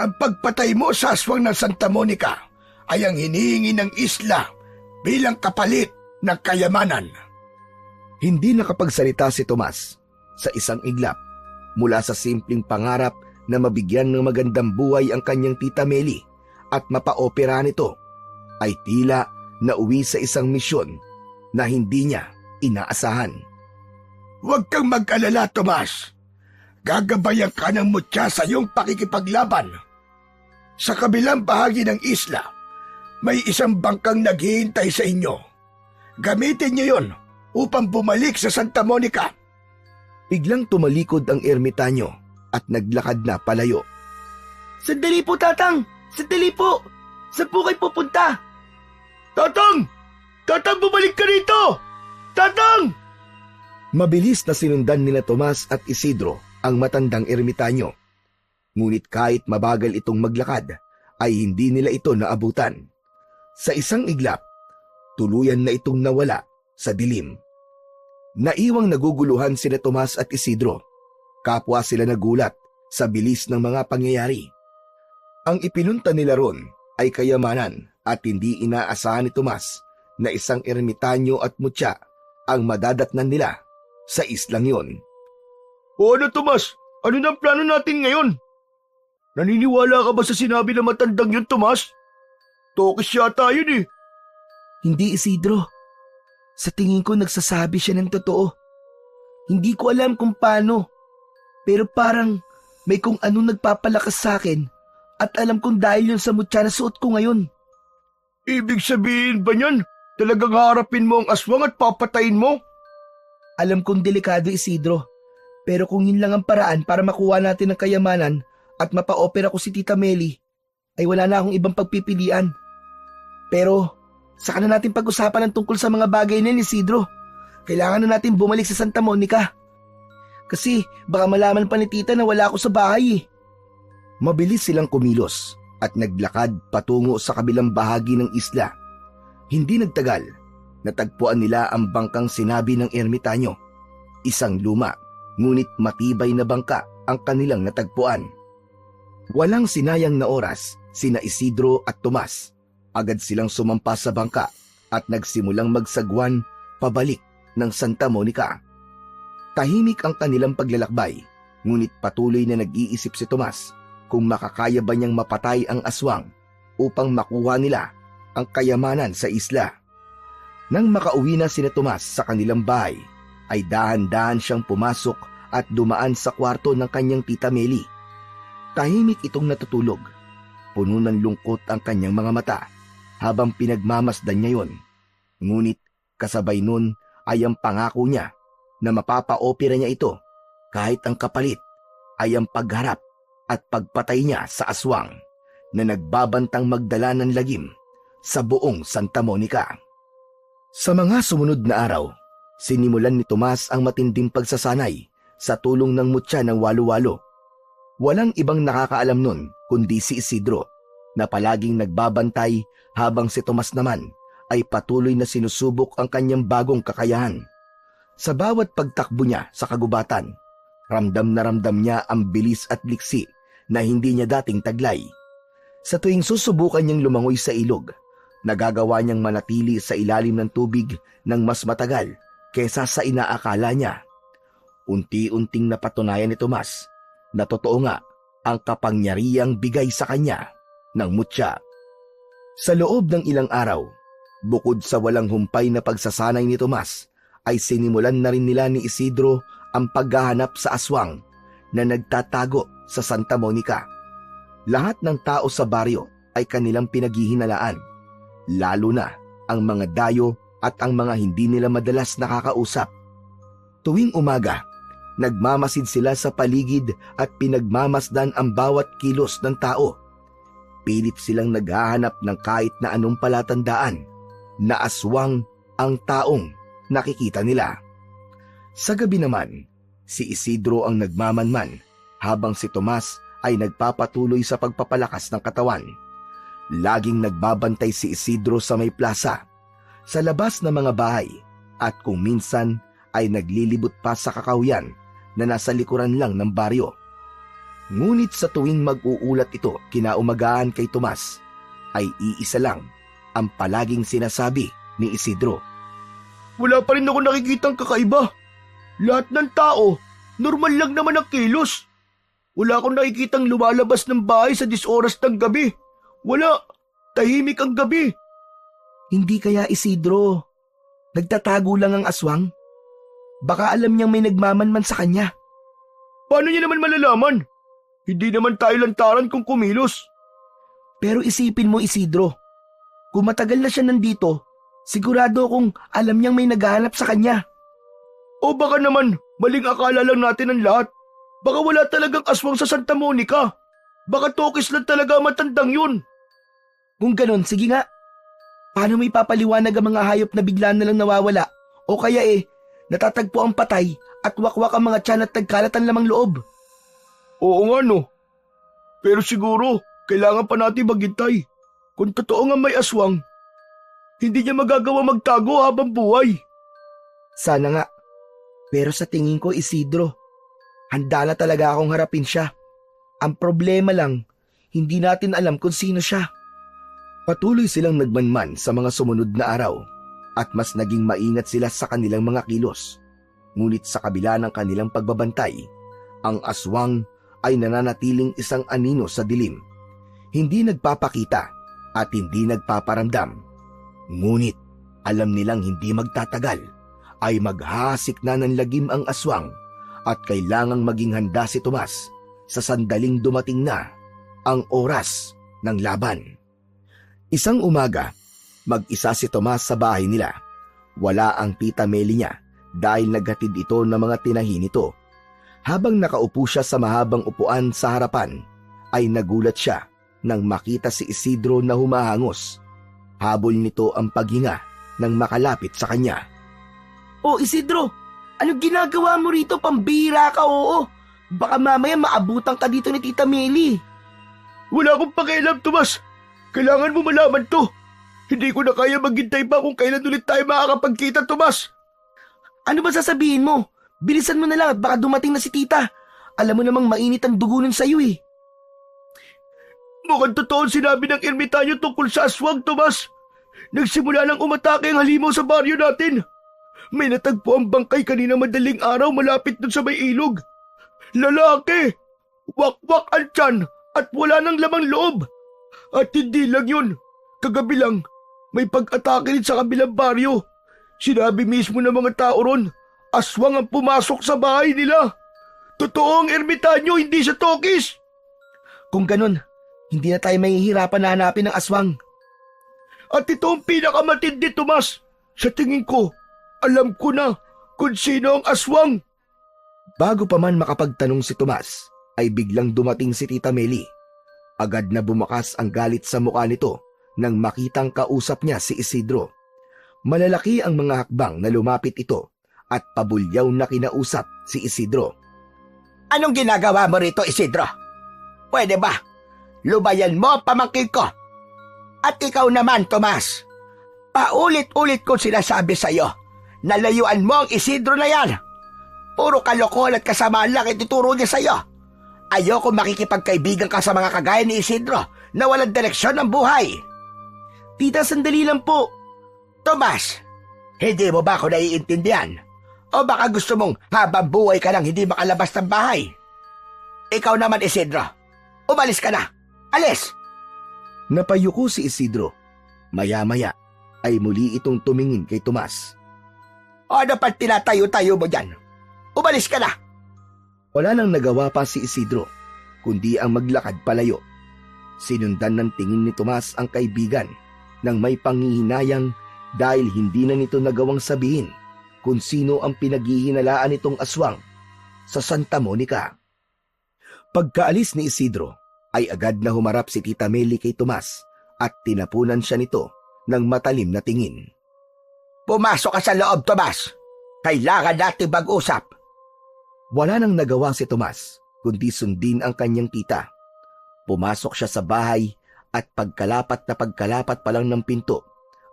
D: Ang pagpatay mo sa aswang ng Santa Monica ay ang hinihingi ng isla bilang kapalit ng kayamanan.
A: Hindi nakapagsalita si Tomas sa isang iglap mula sa simpleng pangarap na mabigyan ng magandang buhay ang kanyang tita Meli at mapaopera nito, ay tila nauwi sa isang misyon na hindi niya inaasahan.
D: Huwag kang mag-alala, Tomas. Gagabayan ka ng mutya sa iyong pakikipaglaban. Sa kabilang bahagi ng isla, may isang bangkang naghihintay sa inyo. Gamitin niyo yon upang bumalik sa Santa Monica
A: Biglang tumalikod ang ermitanyo at naglakad na palayo.
C: Sandali po, Tatang! Sandali po! Saan po kayo pupunta?
D: Tatang! Tatang, bumalik ka rito! Tatang!
A: Mabilis na sinundan nila Tomas at Isidro ang matandang ermitanyo. Ngunit kahit mabagal itong maglakad, ay hindi nila ito naabutan. Sa isang iglap, tuluyan na itong nawala sa dilim. Naiwang naguguluhan sina Tomas at Isidro. Kapwa sila nagulat sa bilis ng mga pangyayari. Ang ipinunta nila ron ay kayamanan at hindi inaasahan ni Tomas na isang ermitanyo at mutya ang madadatnan nila sa islang yon.
D: O ano, Tomas? Ano na ang plano natin ngayon? Naniniwala ka ba sa sinabi ng matandang yun, Tomas? Tokis yata yun eh.
C: Hindi, Isidro. Sa tingin ko nagsasabi siya ng totoo. Hindi ko alam kung paano, pero parang may kung anong nagpapalakas sa akin at alam kong dahil yun sa mutya na suot ko ngayon.
D: Ibig sabihin ba niyan, talagang harapin mo ang aswang at papatayin mo?
C: Alam kong delikado, Isidro, pero kung yun lang ang paraan para makuha natin ang kayamanan at mapa-opera ko si Tita Meli, ay wala na akong ibang pagpipilian. Pero saka na natin pag-usapan ang tungkol sa mga bagay na Isidro. Kailangan na natin bumalik sa Santa Monica. Kasi baka malaman pa ni Tita na wala ako sa bahay eh.
A: Mabilis silang kumilos at naglakad patungo sa kabilang bahagi ng isla. Hindi nagtagal, natagpuan nila ang bangkang sinabi ng ermitanyo. Isang luma, ngunit matibay na bangka ang kanilang natagpuan. Walang sinayang na oras, sina Isidro at Tomas. Agad silang sumampas sa bangka at nagsimulang magsagwan pabalik ng Santa Monica. Tahimik ang kanilang paglalakbay, ngunit patuloy na nag-iisip si Tomas kung makakaya ba niyang mapatay ang aswang upang makuha nila ang kayamanan sa isla. Nang makauwi na sina Tomas sa kanilang bahay, ay dahan-dahan siyang pumasok at dumaan sa kwarto ng kanyang Tita Meli. Tahimik itong natutulog. Puno ng lungkot ang kanyang mga mata habang pinagmamasdan niya yon. Ngunit kasabay nun ay ang pangako niya na mapapa-opera niya ito kahit ang kapalit ay ang pagharap at pagpatay niya sa aswang na nagbabantang magdala ng lagim sa buong Santa Monica. Sa mga sumunod na araw, sinimulan ni Tomas ang matinding pagsasanay sa tulong ng mutya ng walo-walo. Walang ibang nakakaalam nun kundi si Isidro na palaging nagbabantay habang si Tomas naman ay patuloy na sinusubok ang kanyang bagong kakayahan. Sa bawat pagtakbo niya sa kagubatan, ramdam na ramdam niya ang bilis at liksi na hindi niya dating taglay. Sa tuwing susubukan niyang lumangoy sa ilog, nagagawa niyang manatili sa ilalim ng tubig ng mas matagal kesa sa inaakala niya. Unti-unting napatunayan ni Tomas na totoo nga ang kapangyarihang bigay sa kanya ng mutya. Sa loob ng ilang araw, bukod sa walang humpay na pagsasanay ni Tomas, ay sinimulan na rin nila ni Isidro ang paghahanap sa aswang na nagtatago sa Santa Monica. Lahat ng tao sa baryo ay kanilang pinaghihinalaan, lalo na ang mga dayo at ang mga hindi nila madalas nakakausap. Tuwing umaga, nagmamasid sila sa paligid at pinagmamasdan ang bawat kilos ng tao. Pilit silang naghahanap ng kahit na anong palatandaan na aswang ang taong nakikita nila. Sa gabi naman, si Isidro ang nagmamanman habang si Tomas ay nagpapatuloy sa pagpapalakas ng katawan. Laging nagbabantay si Isidro sa may plaza, sa labas ng mga bahay at kung minsan ay naglilibot pa sa kakahuyan na nasa likuran lang ng baryo. Ngunit sa tuwing mag-uulat ito kinaumagahan kay Tomas, ay iisa lang ang palaging sinasabi ni Isidro.
D: Wala pa rin ako nakikitang kakaiba. Lahat ng tao, normal lang naman ang kilos. Wala akong nakikitang lumalabas ng bahay sa 10 oras ng gabi. Wala, tahimik ang gabi.
C: Hindi kaya, Isidro, nagtatago lang ang aswang? Baka alam niyang may nagmamanman sa kanya.
D: Paano niya naman malalaman? Hindi naman tayo lantaran kung kumilos.
C: Pero isipin mo, Isidro, kung matagal na siya nandito, sigurado kung alam niyang may naghahanap sa kanya.
D: O baka naman
C: Maling akala lang natin ang lahat. Baka wala talagang aswang sa Santa Monica. Baka tokis lang talaga ang matandang yun. Kung ganon, sige nga. Paano may papaliwanag ang mga hayop na bigla na lang nawawala? O kaya natatagpo ang patay at wakwak ang mga tiyan at nagkalat ang lamang loob? Oo nga no. Pero siguro, kailangan pa natin maghintay. Kung totoo nga may aswang, hindi niya magagawa magtago habang buhay. Sana nga. Pero sa tingin ko, Isidro, handa na talaga akong harapin siya. Ang problema lang, hindi natin alam kung sino siya. Patuloy silang nagmanman sa mga sumunod na araw at mas naging maingat sila sa kanilang mga kilos. Ngunit sa kabila ng kanilang pagbabantay, ang aswang ay nananatiling isang anino sa dilim. Hindi nagpapakita at hindi nagpaparamdam. Ngunit alam nilang hindi magtatagal ay maghahasik na ng lagim ang aswang at kailangang maging handa si Tomas sa sandaling dumating na ang oras ng laban. Isang umaga, mag-isa si Tomas sa bahay nila. Wala ang tita Meli niya dahil naghatid ito ng mga tinahin nito. Habang nakaupo siya sa mahabang upuan sa harapan, ay nagulat siya nang makita si Isidro na humahangos. Habol nito ang paghinga nang makalapit sa kanya. Oh Isidro, anong ginagawa mo rito? Pambira ka, oo. Baka mamaya maabutan ka dito ni Tita Meli. Wala akong pakialam, Tomas. Kailangan mo malaman to. Hindi ko na kaya maghintay pa kung kailan ulit tayo makakapagkita, Tomas. Ano ba sasabihin mo? Bilisan mo na lang at baka dumating na si Tita. Alam mo namang mainit ang dugo nun sa'yo eh. Mukhang totoo sinabi ng ermitanyo tungkol sa aswang, Tomas. Nagsimula nang umatake ang halimaw sa baryo natin. May natagpo ang bangkay kanina madaling araw malapit dun sa may ilog. Lalaki! Wakwak ang tiyan at wala nang lamang loob. At hindi lang yun. Kagabi lang, may pag-atake rin sa kabilang baryo. Sinabi mismo ng mga tao ron, aswang ang pumasok sa bahay nila. Totoo ang ermitanyo, hindi siya tokis. Kung ganun, hindi na tayo mahihirapan na hanapin ang aswang. At ito ang pinakamatindi, Tomas. Sa tingin ko, alam ko na kung sino ang aswang. Bago pa man makapagtanong si Tomas, ay biglang dumating si Tita Meli. Agad na bumakas ang galit sa mukha nito nang makitang kausap niya si Isidro. Malalaki ang mga hakbang na lumapit ito at pabulyaw na kinausap si Isidro.
B: Anong ginagawa mo rito, Isidro? Pwede ba? Lubayan mo, pamangkin ko. At ikaw naman, Tomas. Paulit-ulit ko sinasabi sa'yo, nalayuan mo ang Isidro na yan. Puro kalokohan at kasamaan lang ituturo niya sa'yo. Ayoko makikipagkaibigan ka sa mga kagaya ni Isidro na walang direksyon ng buhay.
C: Tita, sandali lang po.
B: Tomas, hindi mo ba ako naiintindihan? O baka gusto mong habang buhay ka nang hindi makalabas ng bahay? Ikaw naman, Isidro. Umalis ka na. Alis!
A: Napayuko si Isidro. Maya-maya ay muli itong tumingin kay Tomas.
B: Ano pa tinatayo-tayo mo dyan? Umalis ka na!
A: Wala nang nagawa pa si Isidro, kundi ang maglakad palayo. Sinundan ng tingin ni Tomas ang kaibigan nang may panghihinayang dahil hindi na nito nagawang sabihin kung sino ang pinaghihinalaan nitong aswang sa Santa Monica. Pagkaalis ni Isidro, ay agad na humarap si Tita Meli kay Tomas at tinapunan siya nito ng matalim na tingin.
B: Pumasok ka sa loob, Tomas. Kailangan natin mag-usap.
A: Wala nang nagawa si Tomas, kundi sundin ang kanyang tita. Pumasok siya sa bahay at pagkalapat pa lang ng pinto,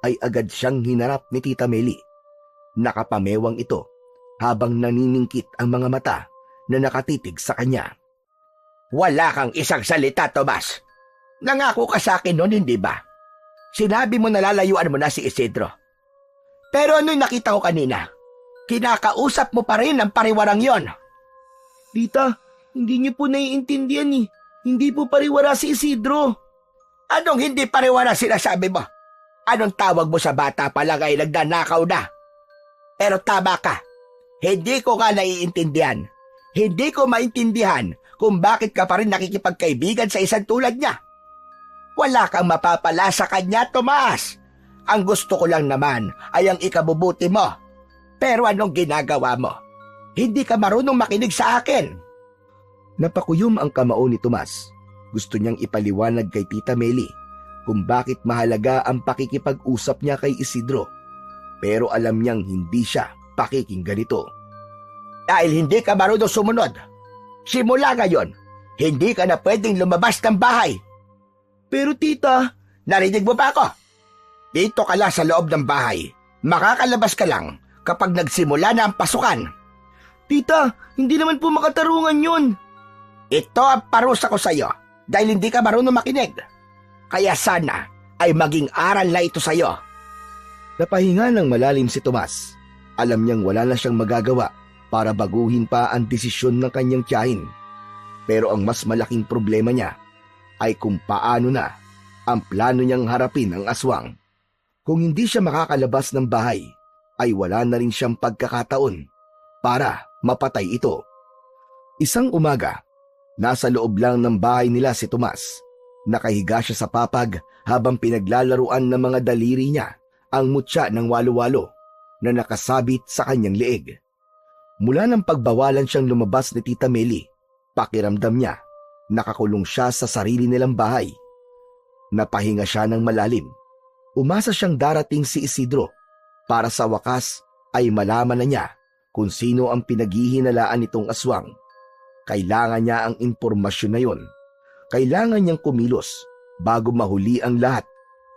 A: ay agad siyang hinarap ni Tita Meli. Nakapamewang ito habang naniningkit ang mga mata na nakatitig sa kanya.
B: Wala kang isang salita, Tomas. Nangako ka sa akin noon, hindi ba? Sinabi mo na lalayuan mo na si Isidro. Pero ano'y nakita ko kanina? Kinakausap mo pa rin ang pariwarang yon.
C: Tita, hindi niyo po naiintindihan eh. Hindi po pariwara si Isidro.
B: Anong hindi pariwara sinasabi mo? Anong tawag mo sa bata pa lang ay nagdanakaw na? Pero tama ka. Hindi ko nga naiintindihan. Hindi ko maintindihan kung bakit ka pa rin nakikipagkaibigan sa isang tulad niya. Wala kang mapapala sa kanya, Tomas. Ang gusto ko lang naman ay ang ikabubuti mo. Pero anong ginagawa mo? Hindi ka marunong makinig sa akin.
A: Napakuyom ang kamao ni Tomas. Gusto niyang ipaliwanag kay Tita Meli kung bakit mahalaga ang pakikipag-usap niya kay Isidro. Pero alam niyang hindi siya pakikinggan ito.
B: Dahil hindi ka marunong sumunod. Simula ngayon, hindi ka na pwedeng lumabas ng bahay.
C: Pero tita,
B: Narinig mo ba ako? Dito ka lang sa loob ng bahay. Makakalabas ka lang kapag nagsimula na ang pasukan.
C: tita, hindi naman po makatarungan yun.
B: Ito ang parusa ko sa iyo dahil hindi ka marunong makinig. Kaya sana ay maging aral na ito sa iyo.
A: Napahinga ng malalim si Tomas. Alam niyang wala na siyang magagawa para baguhin pa ang desisyon ng kanyang tiyahin. Pero ang mas malaking problema niya ay kung paano na ang plano niyang harapin ang aswang. Kung hindi siya makakalabas ng bahay, ay wala na rin siyang pagkakataon para mapatay ito. Isang umaga, nasa loob lang ng bahay nila si Tomas. Nakahiga siya sa papag habang pinaglalaruan ng mga daliri niya ang mutya ng walo-walo na nakasabit sa kanyang leeg. Mula ng pagbawalan siyang lumabas ni Tita Meli, pakiramdam niya nakakulong siya sa sarili nilang bahay. Napahinga siya ng malalim. Umasa siyang darating si Isidro para sa wakas ay malaman na niya kung sino ang pinaghihinalaan nitong aswang. Kailangan niya ang impormasyon na yon. Kailangan niyang kumilos bago mahuli ang lahat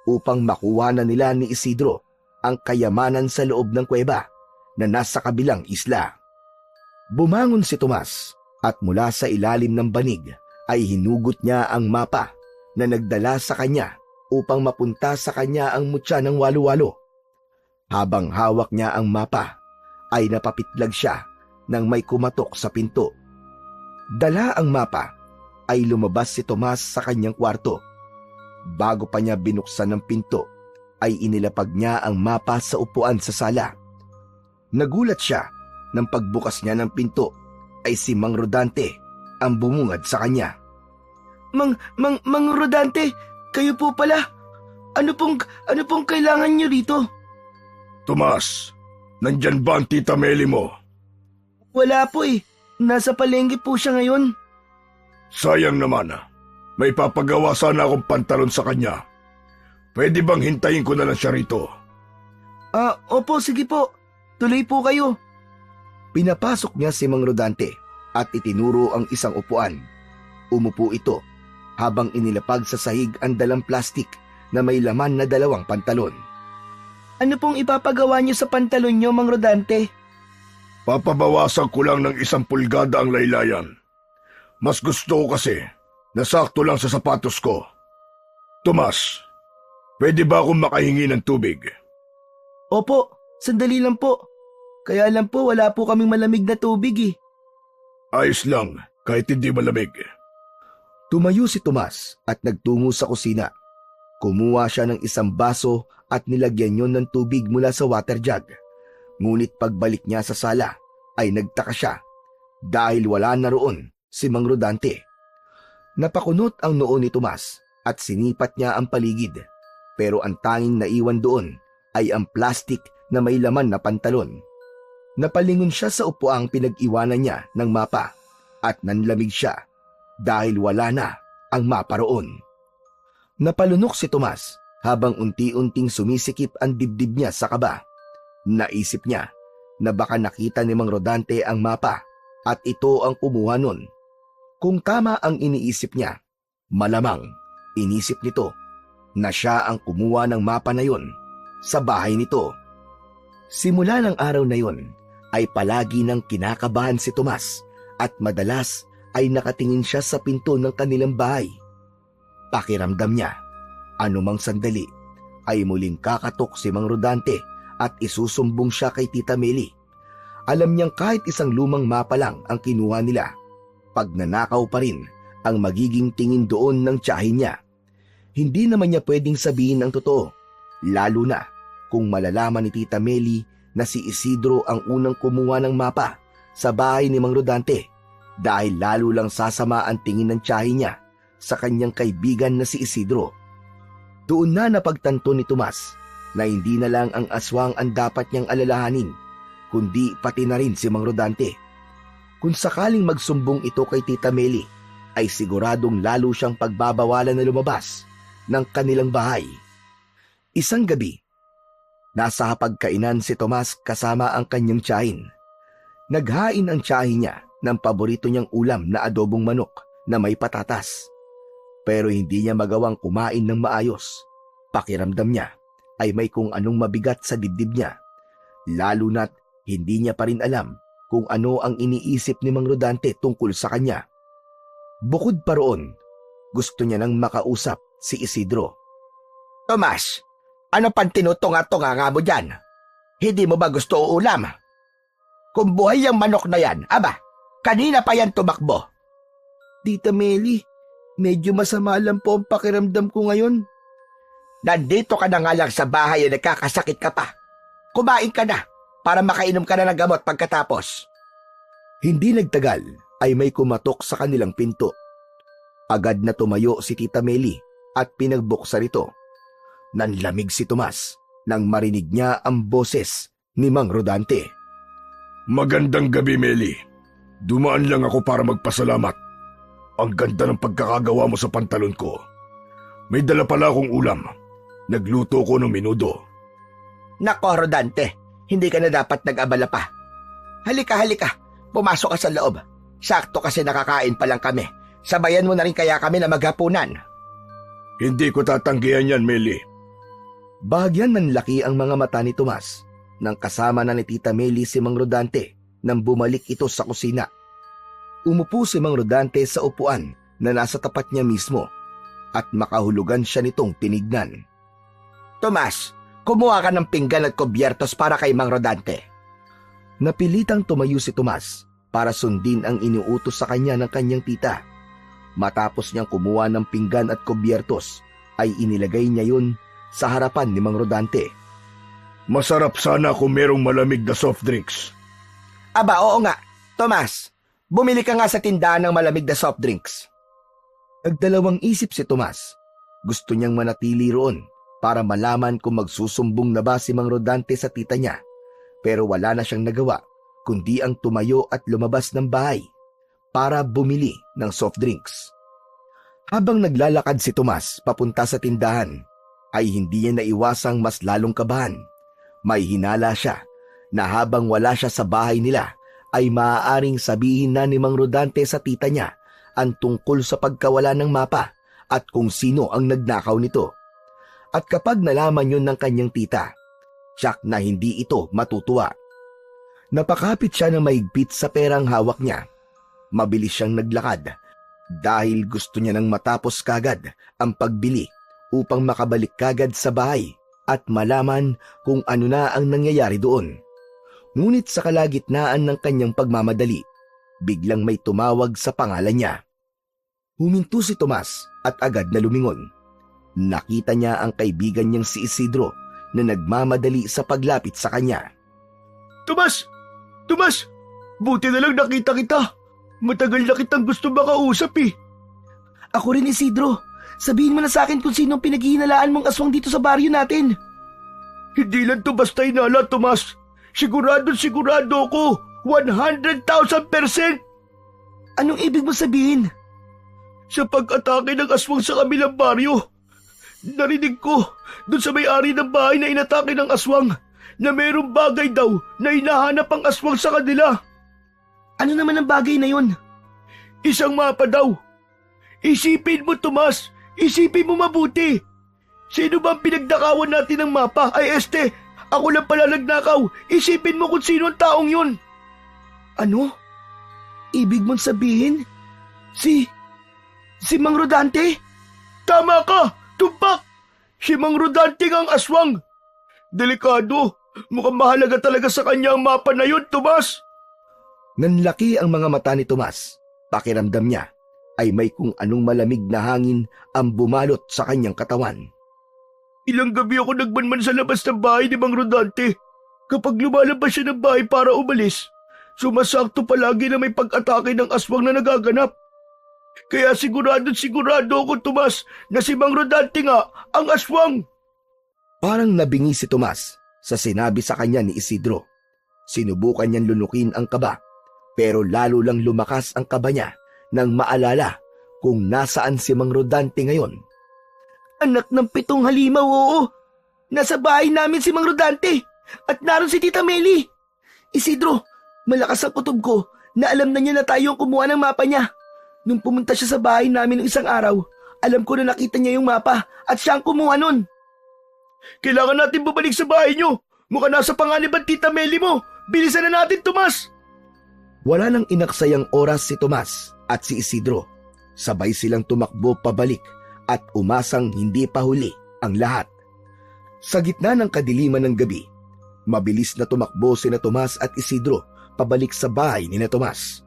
A: upang makuha na nila ni Isidro ang kayamanan sa loob ng kuweba na nasa kabilang isla. Bumangon si Tomas at mula sa ilalim ng banig ay hinugot niya ang mapa na nagdala sa kanya upang mapunta sa kanya ang mutya ng walo-walo. Habang hawak niya ang mapa, ay napapitlag siya nang may kumatok sa pinto. Dala ang mapa, ay lumabas si Tomas sa kanyang kwarto. Bago pa niya binuksan ang pinto, ay inilapag niya ang mapa sa upuan sa sala. Nagulat siya nang pagbukas niya ng pinto, ay si Mang Rodante ang bumungad sa kanya.
C: Mang Rodante, kayo po pala. Ano pong kailangan niyo rito?
D: Tomas, nandyan ba ang Tita Meli mo?
C: Wala po eh. Nasa palengke po siya ngayon.
D: Sayang naman. May papagawa sana akong pantalon sa kanya. Pwede bang hintayin ko na lang siya rito?
C: Opo, sige po. Tuloy po kayo.
A: Pinapasok niya si Mang Rodante at itinuro ang isang upuan. Umupo ito habang inilapag sa sahig ang dalang plastik na may laman na 2 pantalon.
C: Ano pong ipapagawa niyo sa pantalon niyo, Mang Rodante?
D: Papabawasan ko lang ng 1 pulgada ang laylayan. Mas gusto ko kasi na sakto lang sa sapatos ko. Tomas, pwede ba akong makahingi ng tubig?
C: Opo, sandali lang po. Kaya lang po wala po kaming malamig na tubig eh.
D: Ayos lang, kahit hindi malamig.
A: Tumayo si Tomas at nagtungo sa kusina. Kumuha siya ng 1 baso at nilagyan yon ng tubig mula sa water jug. Ngunit pagbalik niya sa sala ay nagtaka siya dahil wala na roon si Mang Rodante. Napakunot ang noo ni Tomas at sinipat niya ang paligid, pero ang tanging naiwan doon ay ang plastik na may laman na pantalon. Napalingon siya sa upuang pinag-iwanan niya ng mapa at nanlamig siya dahil wala na ang mapa roon. Napalunok si Tomas habang unti-unting sumisikip ang dibdib niya sa kaba. Naisip niya na baka nakita ni Mang Rodante ang mapa at ito ang kumuha nun. Kung tama ang iniisip niya, malamang inisip nito na siya ang kumuha ng mapa na yun sa bahay nito. Simula ng araw na yun ay palagi nang kinakabahan si Tomas at madalas ay nakatingin siya sa pinto ng kanilang bahay. Pakiramdam niya, anumang sandali ay muling kakatok si Mang Rodante at isusumbong siya kay Tita Meli. Alam niyang kahit isang lumang mapa lang ang kinuha nila, pagnanakaw pa rin ang magiging tingin doon ng tiyahin niya. Hindi naman niya pwedeng sabihin ang totoo, lalo na kung malalaman ni Tita Meli na si Isidro ang unang kumuha ng mapa sa bahay ni Mang Rodante, dahil lalo lang sasama ang tingin ng tiyahin niya sa kanyang kaibigan na si Isidro. Doon na napagtanto ni Tomas na hindi na lang ang aswang ang dapat niyang alalahanin, kundi pati na rin si Mang Rodante. Kung sakaling magsumbong ito kay Tita Meli, ay siguradong lalo siyang pagbabawalan na lumabas ng kanilang bahay. Isang gabi, nasa hapagkainan si Tomas kasama ang kanyang tiyahin. Naghain ang tiyahin niya ng paborito niyang ulam na adobong manok na may patatas. Pero hindi niya magawang kumain ng maayos. Pakiramdam niya ay may kung anong mabigat sa dibdib niya. Lalo na't hindi niya pa rin alam kung ano ang iniisip ni Mang Rodante tungkol sa kanya. Bukod pa roon, gusto niya nang makausap si Isidro.
B: Tomas, ano pang tinutunga-tunga nga mo dyan? Hindi mo ba gusto uulam? Kung buhay ang manok na yan, aba, kanina pa yan tumakbo.
C: Tita Meli, medyo masama lang po ang pakiramdam ko ngayon.
B: Nandito ka na nga lang sa bahay at nagkakasakit ka pa. Kumain ka na para makainom ka na ng gamot pagkatapos.
A: Hindi nagtagal ay may kumatok sa kanilang pinto. Agad na tumayo si Tita Meli at pinagbuksan ito. Nanlamig si Tomas nang marinig niya ang boses ni Mang Rodante.
D: Magandang gabi, Meli. Dumaan lang ako para magpasalamat. Ang ganda ng pagkakagawa mo sa pantalon ko. May dala pala akong ulam. Nagluto ko ng minudo.
B: Nako, Rodante, hindi ka na dapat nag-abala pa. Halika, pumasok ka sa loob. Sakto kasi nakakain pa lang kami. Sabayan mo na rin kaya kami na maghapunan.
D: Hindi ko tatanggihan yan, Meli.
A: Bahagyan nanlaki ang mga mata ni Tomas nang kasama na ni Tita Meli si Mang Rodante nang bumalik ito sa kusina. Umupo si Mang Rodante sa upuan na nasa tapat niya mismo at makahulugan siya nitong tinignan.
B: Tomas, kumuha ka ng pinggan at kubyertos para kay Mang Rodante.
A: Napilitang tumayo si Tomas para sundin ang iniutos sa kanya ng kanyang tita. Matapos niyang kumuha ng pinggan at kubyertos, ay inilagay niya yun sa harapan ni Mang Rodante.
D: Masarap sana kung merong malamig na soft drinks.
B: Aba, oo nga. Tomas, bumili ka nga sa tindahan ng malamig na soft drinks.
A: Nagdalawang isip si Tomas. Gusto niyang manatili roon para malaman kung magsusumbong na ba si Mang Rodante sa tita niya. Pero wala na siyang nagawa kundi ang tumayo at lumabas ng bahay para bumili ng soft drinks. Habang naglalakad si Tomas papunta sa tindahan, ay hindi niya naiwasang mas lalong kabahan. May hinala siya na habang wala siya sa bahay nila, ay maaaring sabihin na ni Mang Rodante sa tita niya ang tungkol sa pagkawala ng mapa at kung sino ang nagnakaw nito. At kapag nalaman yun ng kanyang tita, tiyak na hindi ito matutuwa. Napakapit siya ng mahigpit sa perang hawak niya. Mabilis siyang naglakad dahil gusto niya nang matapos kagad ang pagbili upang makabalik kagad sa bahay at malaman kung ano na ang nangyayari doon. Ngunit sa kalagitnaan ng kanyang pagmamadali, biglang may tumawag sa pangalan niya. Huminto si Tomas at agad na lumingon. Nakita niya ang kaibigan niyang si Isidro na nagmamadali sa paglapit sa kanya.
C: Tomas! Tomas! Buti na lang nakita kita. Matagal na kitang gusto makausap eh. Ako rin, Isidro. Sabihin mo na sa akin kung sino ang pinaghihinalaan mong aswang dito sa baryo natin. Hindi lang to basta hinala, Tomas. Sigurado ko. 100,000%! Anong ibig mo sabihin? Sa pag-atake ng aswang sa kabilang baryo. Narinig ko dun sa may-ari ng bahay na inatake ng aswang na mayroong bagay daw na hinahanap ang aswang sa kanila. Ano naman ang bagay na yun? Isang mapa daw. Isipin mo, Tomas. Isipin mo mabuti. Sino ba ang pinagdakawan natin ng mapa? Ay, ako lang pala nagnakaw. Isipin mo kung sino ang taong yun. Ano? Ibig mong sabihin? Si Mang Rodante? Tama ka! Tumpak! Si Mang Rodante ang aswang. Delikado. Mukhang mahalaga talaga sa kanya ang mapa na yun, Tomas.
A: Nanlaki ang mga mata ni Tomas. Pakiramdam niya ay may kung anong malamig na hangin ang bumalot sa kanyang katawan.
C: Ilang gabi ako nagmanman sa labas ng bahay ni Mang Rodante. Kapag lumalabas siya ng bahay para umalis, sumasakto palagi na may pag-atake ng aswang na nagaganap. Kaya sigurado ako, Tomas, na si Mang Rodante nga ang aswang.
A: Parang nabingi si Tomas sa sinabi sa kanya ni Isidro. Sinubukan niyang lunukin ang kaba, Pero lalo lang lumakas ang kaba niya nang maalala kung nasaan si Mang Rodante ngayon.
C: Anak ng 7 halimaw, oo. Nasa bahay namin si Mang Rodante at naroon si Tita Meli. Isidro, malakas ang kutob ko na alam na niya na tayo ang kumuha ng mapa niya. Nung pumunta siya sa bahay namin ng isang araw, alam ko na nakita niya yung mapa at siya ang kumuha nun. Kailangan natin babalik sa bahay niyo. Mukha nasa panganib ang Tita Meli mo. Bilisan na natin, Tomas.
A: Wala nang inaksayang oras si Tomas at si Isidro. Sabay silang tumakbo pabalik at umasang hindi pa huli ang lahat. Sa gitna ng kadiliman ng gabi, mabilis na tumakbo sina Tomas at Isidro pabalik sa bahay ni na Tomas.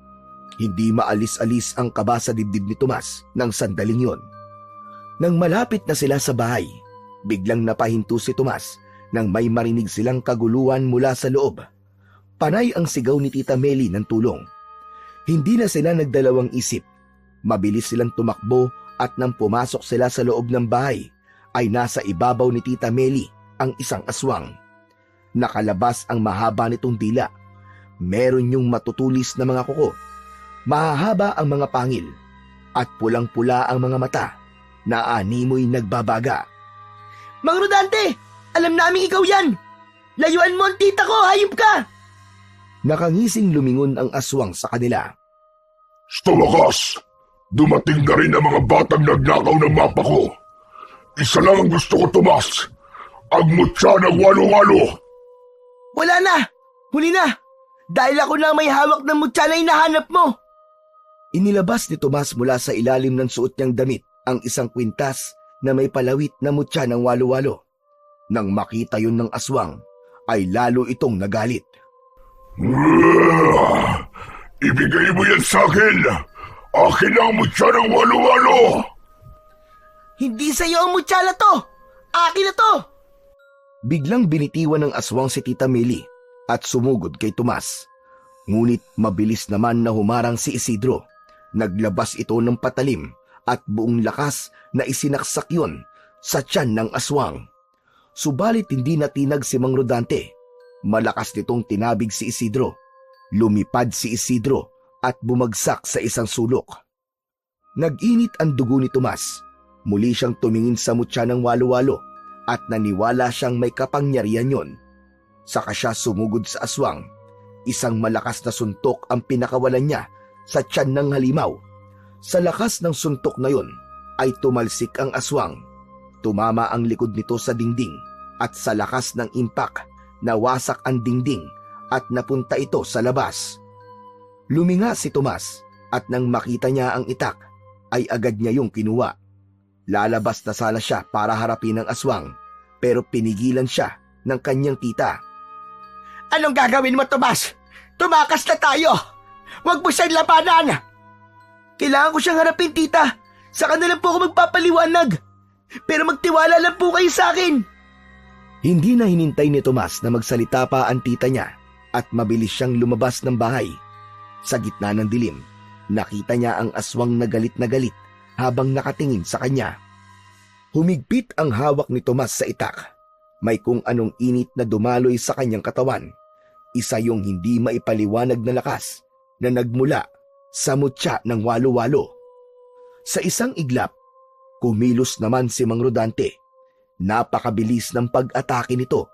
A: Hindi maalis-alis ang kaba sa dibdib ni Tomas ng sandaling yon. Nang malapit na sila sa bahay, biglang napahinto si Tomas nang may marinig silang kaguluhan mula sa loob. Panay ang sigaw ni Tita Meli ng tulong. Hindi na sila nagdalawang isip. Mabilis silang tumakbo at nang pumasok sila sa loob ng bahay, ay nasa ibabaw ni Tita Meli ang isang aswang. Nakalabas ang mahaba nitong dila. Meron yung matutulis na mga kuko. Mahahaba ang mga pangil at pulang-pula ang mga mata na animoy nagbabaga.
C: Mang Rodante, alam namin ikaw yan. Layuan mo ang tita ko, hayop ka.
A: Nakangising lumingon ang aswang sa kanila.
D: Sa wakas, dumating na rin ang mga batang nagnakaw ng mapa ko. Isa lang ang gusto ko, Tomas. Ang mutya ng walo-walo.
C: Wala na, huli na. Dahil ako na may hawak ng mutya na hinahanap mo.
A: Inilabas ni Tomas mula sa ilalim ng suot niyang damit ang isang kwintas na may palawit na mutya ng walo-walo. Nang makita yun ng aswang, ay lalo itong nagalit.
D: Ibigay mo yan sa akin! Akin ang mutya ng walo-walo!
C: Hindi sa'yo ang mutya na to! Akin na to!
A: Biglang binitiwan ng aswang si Tita Meli at sumugod kay Tomas. Ngunit mabilis naman na humarang si Isidro. Naglabas ito ng patalim at buong lakas na isinaksak yon sa tiyan ng aswang. Subalit hindi natinag si Mang Rodante. Malakas nitong tinabig si Isidro. Lumipad si Isidro at bumagsak sa isang sulok. Nag-init ang dugo ni Tomas. Muli siyang tumingin sa mutya ng walo-walo at naniwala siyang may kapangyarihan yon. Saka siya sumugod sa aswang. Isang malakas na suntok ang pinakawalan niya sa tiyan ng halimaw. Sa lakas ng suntok na yon ay tumalsik ang aswang. Tumama ang likod nito sa dingding at sa lakas ng impak nawasak ang dingding at napunta ito sa labas. Luminga si Tomas at nang makita niya ang itak ay agad niya yung kinuha. Lalabas na sana siya para harapin ang aswang pero pinigilan siya ng kanyang tita.
B: Anong gagawin mo, Tomas? Tumakas na tayo! Huwag mo siyang labanan!
C: Kailangan ko siyang harapin, tita. Saka na lang po ako magpapaliwanag. Pero magtiwala lang po kayo sa akin.
A: Hindi na hinintay ni Tomas na magsalita pa ang tita niya at mabilis siyang lumabas ng bahay. Sa gitna ng dilim, nakita niya ang aswang na galit habang nakatingin sa kanya. Humigpit ang hawak ni Tomas sa itak. May kung anong init na dumaloy sa kanyang katawan. Isa yung hindi maipaliwanag na lakas na nagmula sa mutya ng walo-walo. Sa isang iglap, kumilos naman si Mang Rodante. Napakabilis ng pag-atake nito.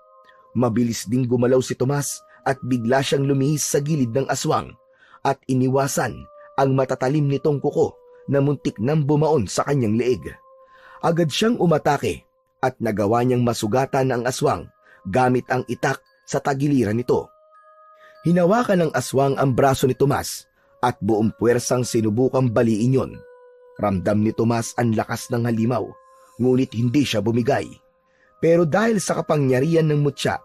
A: Mabilis ding gumalaw si Tomas at bigla siyang lumihis sa gilid ng aswang at iniwasan ang matatalim nitong kuko na muntik nang bumaon sa kanyang leeg. Agad siyang umatake at nagawa niyang masugatan ang aswang gamit ang itak sa tagiliran nito. Hinawakan ng aswang ang braso ni Tomas at buong puwersang sinubukang baliin yon. Ramdam ni Tomas ang lakas ng halimaw, ngunit hindi siya bumigay. Pero dahil sa kapangyarihan ng mutya,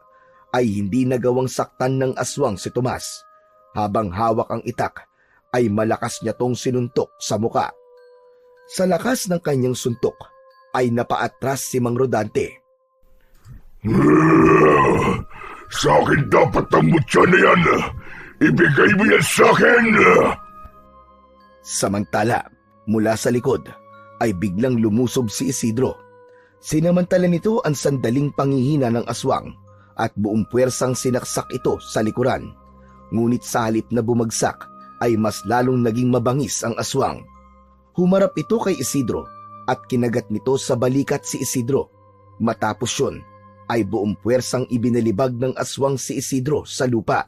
A: ay hindi nagawang saktan ng aswang si Tomas. Habang hawak ang itak, ay malakas niya tong sinuntok sa muka. Sa lakas ng kanyang suntok, ay napaatras si Mang Rodante.
D: Sa akin dapat ang mutya na yan. Ibigay mo yan sa akin.
A: Samantala, mula sa likod, ay biglang lumusob si Isidro. Sinamantala nito ang sandaling panghihina ng aswang at buong puwersang sinaksak ito sa likuran. Ngunit sa halip na bumagsak, ay mas lalong naging mabangis ang aswang. Humarap ito kay Isidro at kinagat nito sa balikat si Isidro. Matapos yun, ay buong puwersang ibinalibag ng aswang si Isidro sa lupa.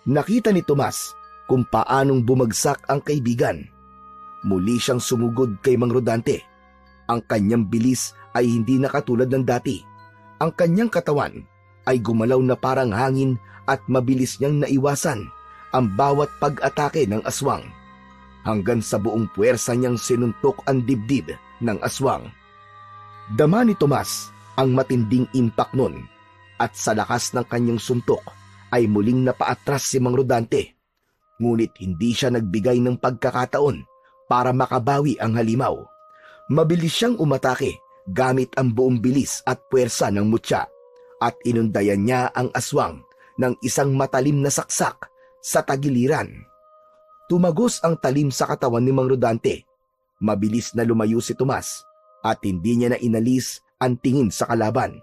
A: Nakita ni Tomas kung paanong bumagsak ang kaibigan. Muli siyang sumugod kay Mang Rodante. Ang kanyang bilis ay hindi na katulad ng dati. Ang kanyang katawan ay gumalaw na parang hangin at mabilis niyang naiwasan ang bawat pag-atake ng aswang. Hanggang sa buong puwersa niyang sinuntok ang dibdib ng aswang. Dama ni Tomas ang matinding impact nun at sa lakas ng kanyang suntok ay muling napaatras si Mang Rodante. Ngunit hindi siya nagbigay ng pagkakataon para makabawi ang halimaw. Mabilis siyang umatake gamit ang buong bilis at puwersa ng mutya at inundayan niya ang aswang ng isang matalim na saksak sa tagiliran. Tumagos ang talim sa katawan ni Mang Rodante. Mabilis na lumayo si Tomas at hindi niya na inalis ang tingin sa kalaban.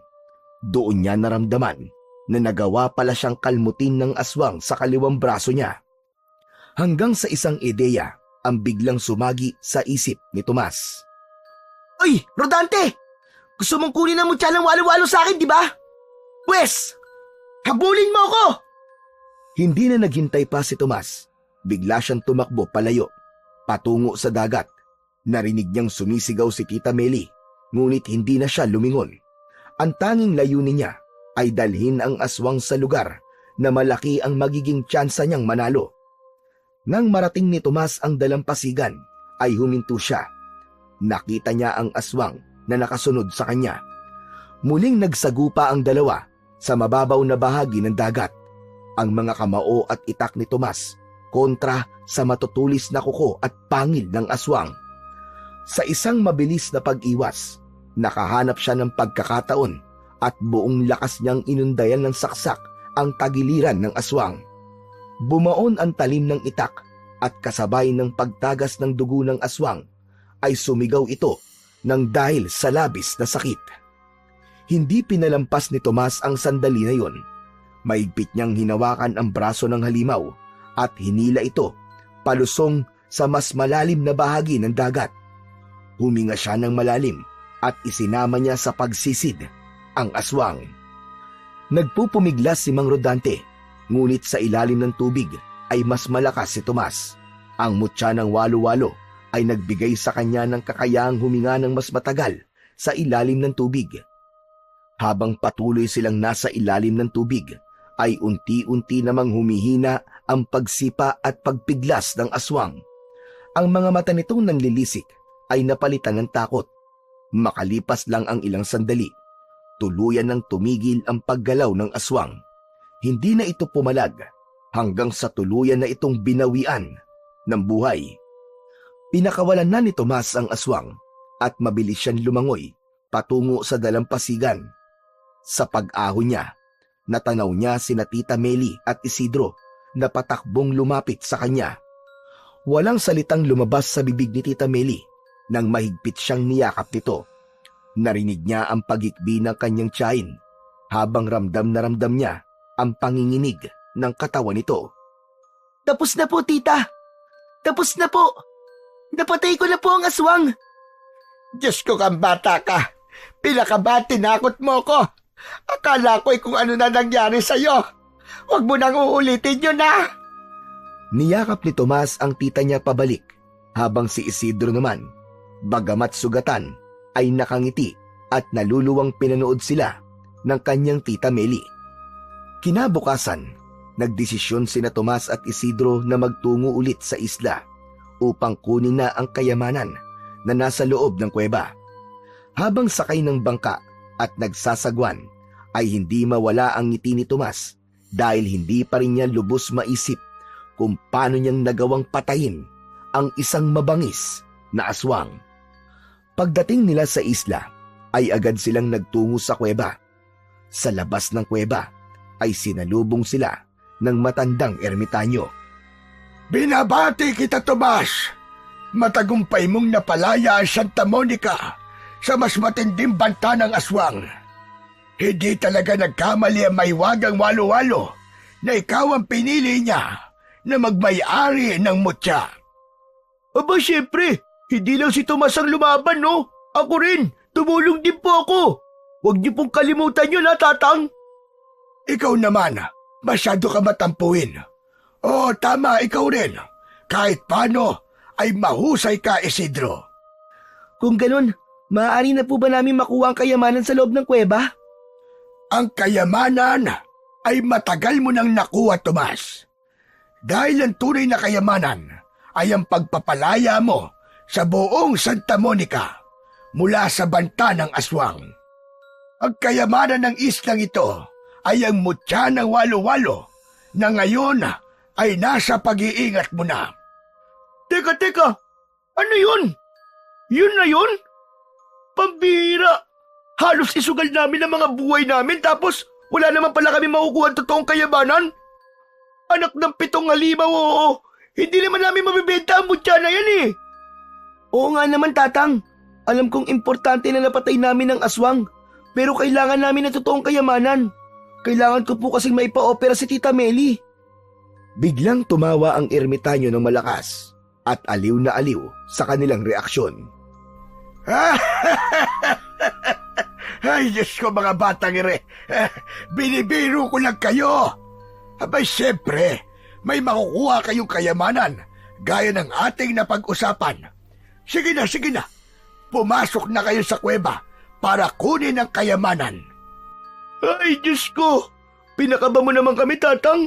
A: Doon niya naramdaman na nagawa pala siyang kalmutin ng aswang sa kaliwang braso niya. Hanggang sa isang ideya ang biglang sumagi sa isip ni Tomas.
C: Oy, Rodante! Gusto mong kunin ang mutya ng walo-walo sa akin, di ba? Pwes, habulin mo ako!
A: Hindi na naghintay pa si Tomas. Bigla siyang tumakbo palayo, patungo sa dagat. Narinig niyang sumisigaw si Tita Meli, ngunit hindi na siya lumingon. Ang tanging layunin niya ay dalhin ang aswang sa lugar na malaki ang magiging tsansa niyang manalo. Nang marating ni Tomas ang dalampasigan, ay huminto siya. Nakita niya ang aswang na nakasunod sa kanya. Muling nagsagupa ang dalawa sa mababaw na bahagi ng dagat. Ang mga kamao at itak ni Tomas kontra sa matutulis na kuko at pangil ng aswang. Sa isang mabilis na pag-iwas, nakahanap siya ng pagkakataon at buong lakas niyang inundayan ng saksak ang tagiliran ng aswang. Bumaon ang talim ng itak at kasabay ng pagtagas ng dugo ng aswang ay sumigaw ito ng dahil sa labis na sakit. Hindi pinalampas ni Tomas ang sandali na yon. Maigpit niyang hinawakan ang braso ng halimaw at hinila ito palusong sa mas malalim na bahagi ng dagat. Huminga siya ng malalim at isinama niya sa pagsisid ang aswang. Nagpupumiglas si Mang Rodante, ngunit sa ilalim ng tubig ay mas malakas si Tomas. Ang mutya ng walo-walo ay nagbigay sa kanya ng kakayahang huminga ng mas matagal sa ilalim ng tubig. Habang patuloy silang nasa ilalim ng tubig, ay unti-unti namang humihina ang pagsipa at pagpiglas ng aswang. Ang mga mata nitong nanlilisik ay napalitan ng takot. Makalipas lang ang ilang sandali, tuluyan ng tumigil ang paggalaw ng aswang. Hindi na ito pumalag hanggang sa tuluyan na itong binawian ng buhay. Pinakawalan na ni Tomas ang aswang at mabilis siyang lumangoy patungo sa dalampasigan. Sa pag-ahon niya, natanaw niya sina Tita Meli at Isidro na patakbong lumapit sa kanya. Walang salitang lumabas sa bibig ni Tita Meli nang mahigpit siyang niyakap nito. Narinig niya ang pagikbi ng kanyang tiyahin habang ramdam na ramdam niya ang panginginig ng katawan nito.
C: Tapos na po, tita. Tapos na po. Napatay ko na po ang aswang.
B: Diyos ko kang bata ka. Pinakaba't tinakot mo ko. Akala ko'y kung ano na nangyari sa'yo. Huwag mo nang uulitin yun na.
A: Niyakap ni Tomas ang tita niya pabalik, habang si Isidro naman, bagamat sugatan, ay nakangiti at naluluwang pinanood sila ng kanyang Tita Meli. Kinabukasan, nagdesisyon sina Tomas at Isidro na magtungo ulit sa isla upang kunin na ang kayamanan na nasa loob ng kuweba. Habang sakay ng bangka at nagsasagwan, ay hindi mawala ang ngiti ni Tomas dahil hindi pa rin niya lubos maisip kung paano niyang nagawang patayin ang isang mabangis na aswang. Pagdating nila sa isla, ay agad silang nagtungo sa kuweba. Sa labas ng kuweba, ay sinalubong sila ng matandang ermitanyo.
D: Binabati kita, Tomas. Matagumpay mong napalaya ang Santa Monica sa mas matinding banta ng aswang. Hindi talaga nagkamali ang maiwagang walo-walo na ikaw ang pinili niya na magmay-ari ng mutya.
C: Aba, syempre, hindi lang si Tomas ang lumaban, no? Ako rin, tumulong din po ako. Huwag niyo pong kalimutan yun, ha, Tatang?
D: Ikaw naman, masyado ka matampuin. Oo, tama, ikaw rin. Kahit paano, ay mahusay ka, Isidro.
C: Kung ganun, maaari na po ba namin makuha ang kayamanan sa loob ng kuweba?
D: Ang kayamanan ay matagal mo nang nakuha, Tomas. Dahil ang tunay na kayamanan ay ang pagpapalaya mo sa buong Santa Monica mula sa banta ng aswang. Ang kayamanan ng islang ito ay ang mutya ng walo-walo na ngayon ay nasa pag-iingat mo na.
C: Teka, ano yun? Yun na yun? Pambihira! Halos isugal namin ang mga buhay namin tapos wala naman pala kami makukuha ang totoong kayamanan? Anak ng 7 halimaw, oo. Hindi naman namin mabibenta ang mutya na yan eh. Oo nga naman, Tatang. Alam kong importante na napatay namin ang aswang. Pero kailangan namin ng totoong kayamanan. Kailangan ko po kasing maipa-opera si Tita Meli.
A: Biglang tumawa ang ermitanyo ng malakas at aliw na aliw sa kanilang reaksyon.
D: Ay, Diyos ko mga batang ire. Binibiro ko lang kayo. Abay, siyempre, may makukuha kayong kayamanan gaya ng ating napag-usapan. Sige na. Pumasok na kayo sa kuweba para kunin ang kayamanan.
C: Ay, Diyos ko! Pinakaba mo naman kami, Tatang.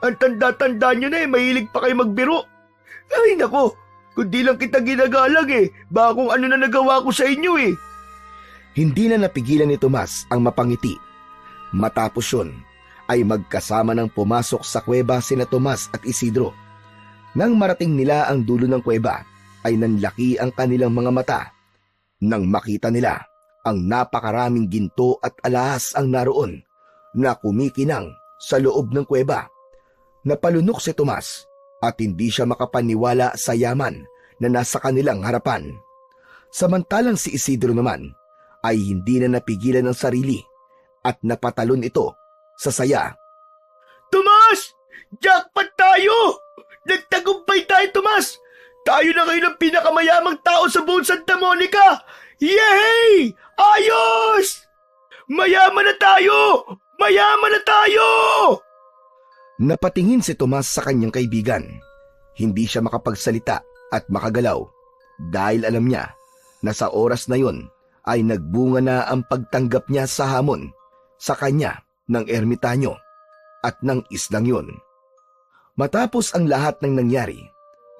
C: Ang tanda-tanda nyo na mahilig pa kayo magbiro. Ay, nako, kundi lang kita ginagalang baka kung ano na nagawa ko sa inyo
A: Hindi na napigilan ni Tomas ang mapangiti. Matapos yun, ay magkasama ng pumasok sa kuweba sina Tomas at Isidro. Nang marating nila ang dulo ng kuweba, ay nanlaki ang kanilang mga mata. Nang makita nila, ang napakaraming ginto at alahas ang naroon na kumikinang sa loob ng kuweba. Napalunok si Tomas at hindi siya makapaniwala sa yaman na nasa kanilang harapan. Samantalang si Isidro naman ay hindi na napigilan ng sarili at napatalon ito sa saya.
C: Tomas! Jackpot tayo! Nagtagumpay tayo, Tomas! Tayo na ngayon ang pinakamayamang tao sa buong Santa Monica! Yay! Ayos! Mayaman na tayo! Mayaman na tayo!
A: Napatingin si Tomas sa kanyang kaibigan. Hindi siya makapagsalita at makagalaw dahil alam niya na sa oras na yon ay nagbunga na ang pagtanggap niya sa hamon sa kanya ng ermitanyo at ng islang yon. Matapos ang lahat ng nangyari,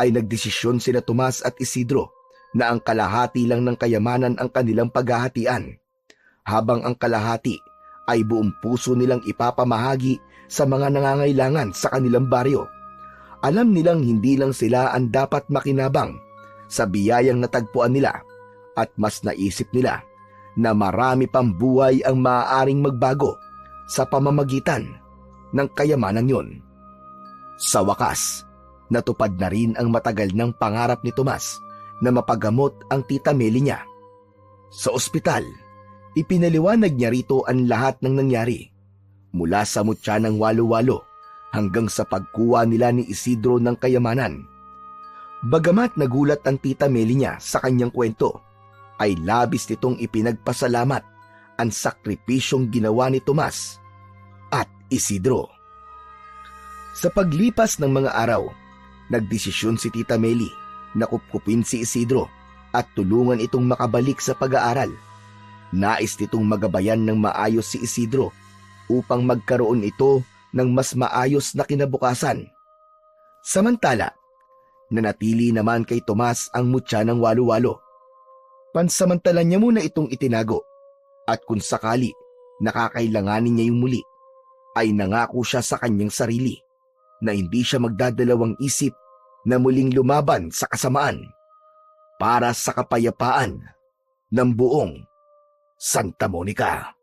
A: ay nagdesisyon sina Tomas at Isidro na ang kalahati lang ng kayamanan ang kanilang paghahatian, habang ang kalahati ay buong puso nilang ipapamahagi sa mga nangangailangan sa kanilang baryo. Alam nilang hindi lang sila ang dapat makinabang sa biyayang natagpuan nila at mas naisip nila na marami pang buhay ang maaaring magbago sa pamamagitan ng kayamanan yon. Sa wakas, natupad na rin ang matagal ng pangarap ni Tomas na mapagamot ang tita Meli niya. Sa ospital, ipinaliwanag niya rito ang lahat ng nangyari, mula sa mutya ng walo-walo hanggang sa pagkuha nila ni Isidro ng kayamanan. Bagamat nagulat ang tita Meli niya sa kanyang kwento, ay labis nitong ipinagpasalamat ang sakripisyong ginawa ni Tomas at Isidro. Sa paglipas ng mga araw, nagdesisyon si Tita Meli na kupkupin si Isidro at tulungan itong makabalik sa pag-aaral. Nais nitong magabayan ng maayos si Isidro upang magkaroon ito ng mas maayos na kinabukasan. Samantala, nanatili naman kay Tomas ang mutya ng walo-walo. Pansamantala niya muna itong itinago at kung sakali nakakailanganin niya yung muli, ay nangako siya sa kanyang sarili na hindi siya magdadalawang isip na muling lumaban sa kasamaan para sa kapayapaan ng buong Santa Monica.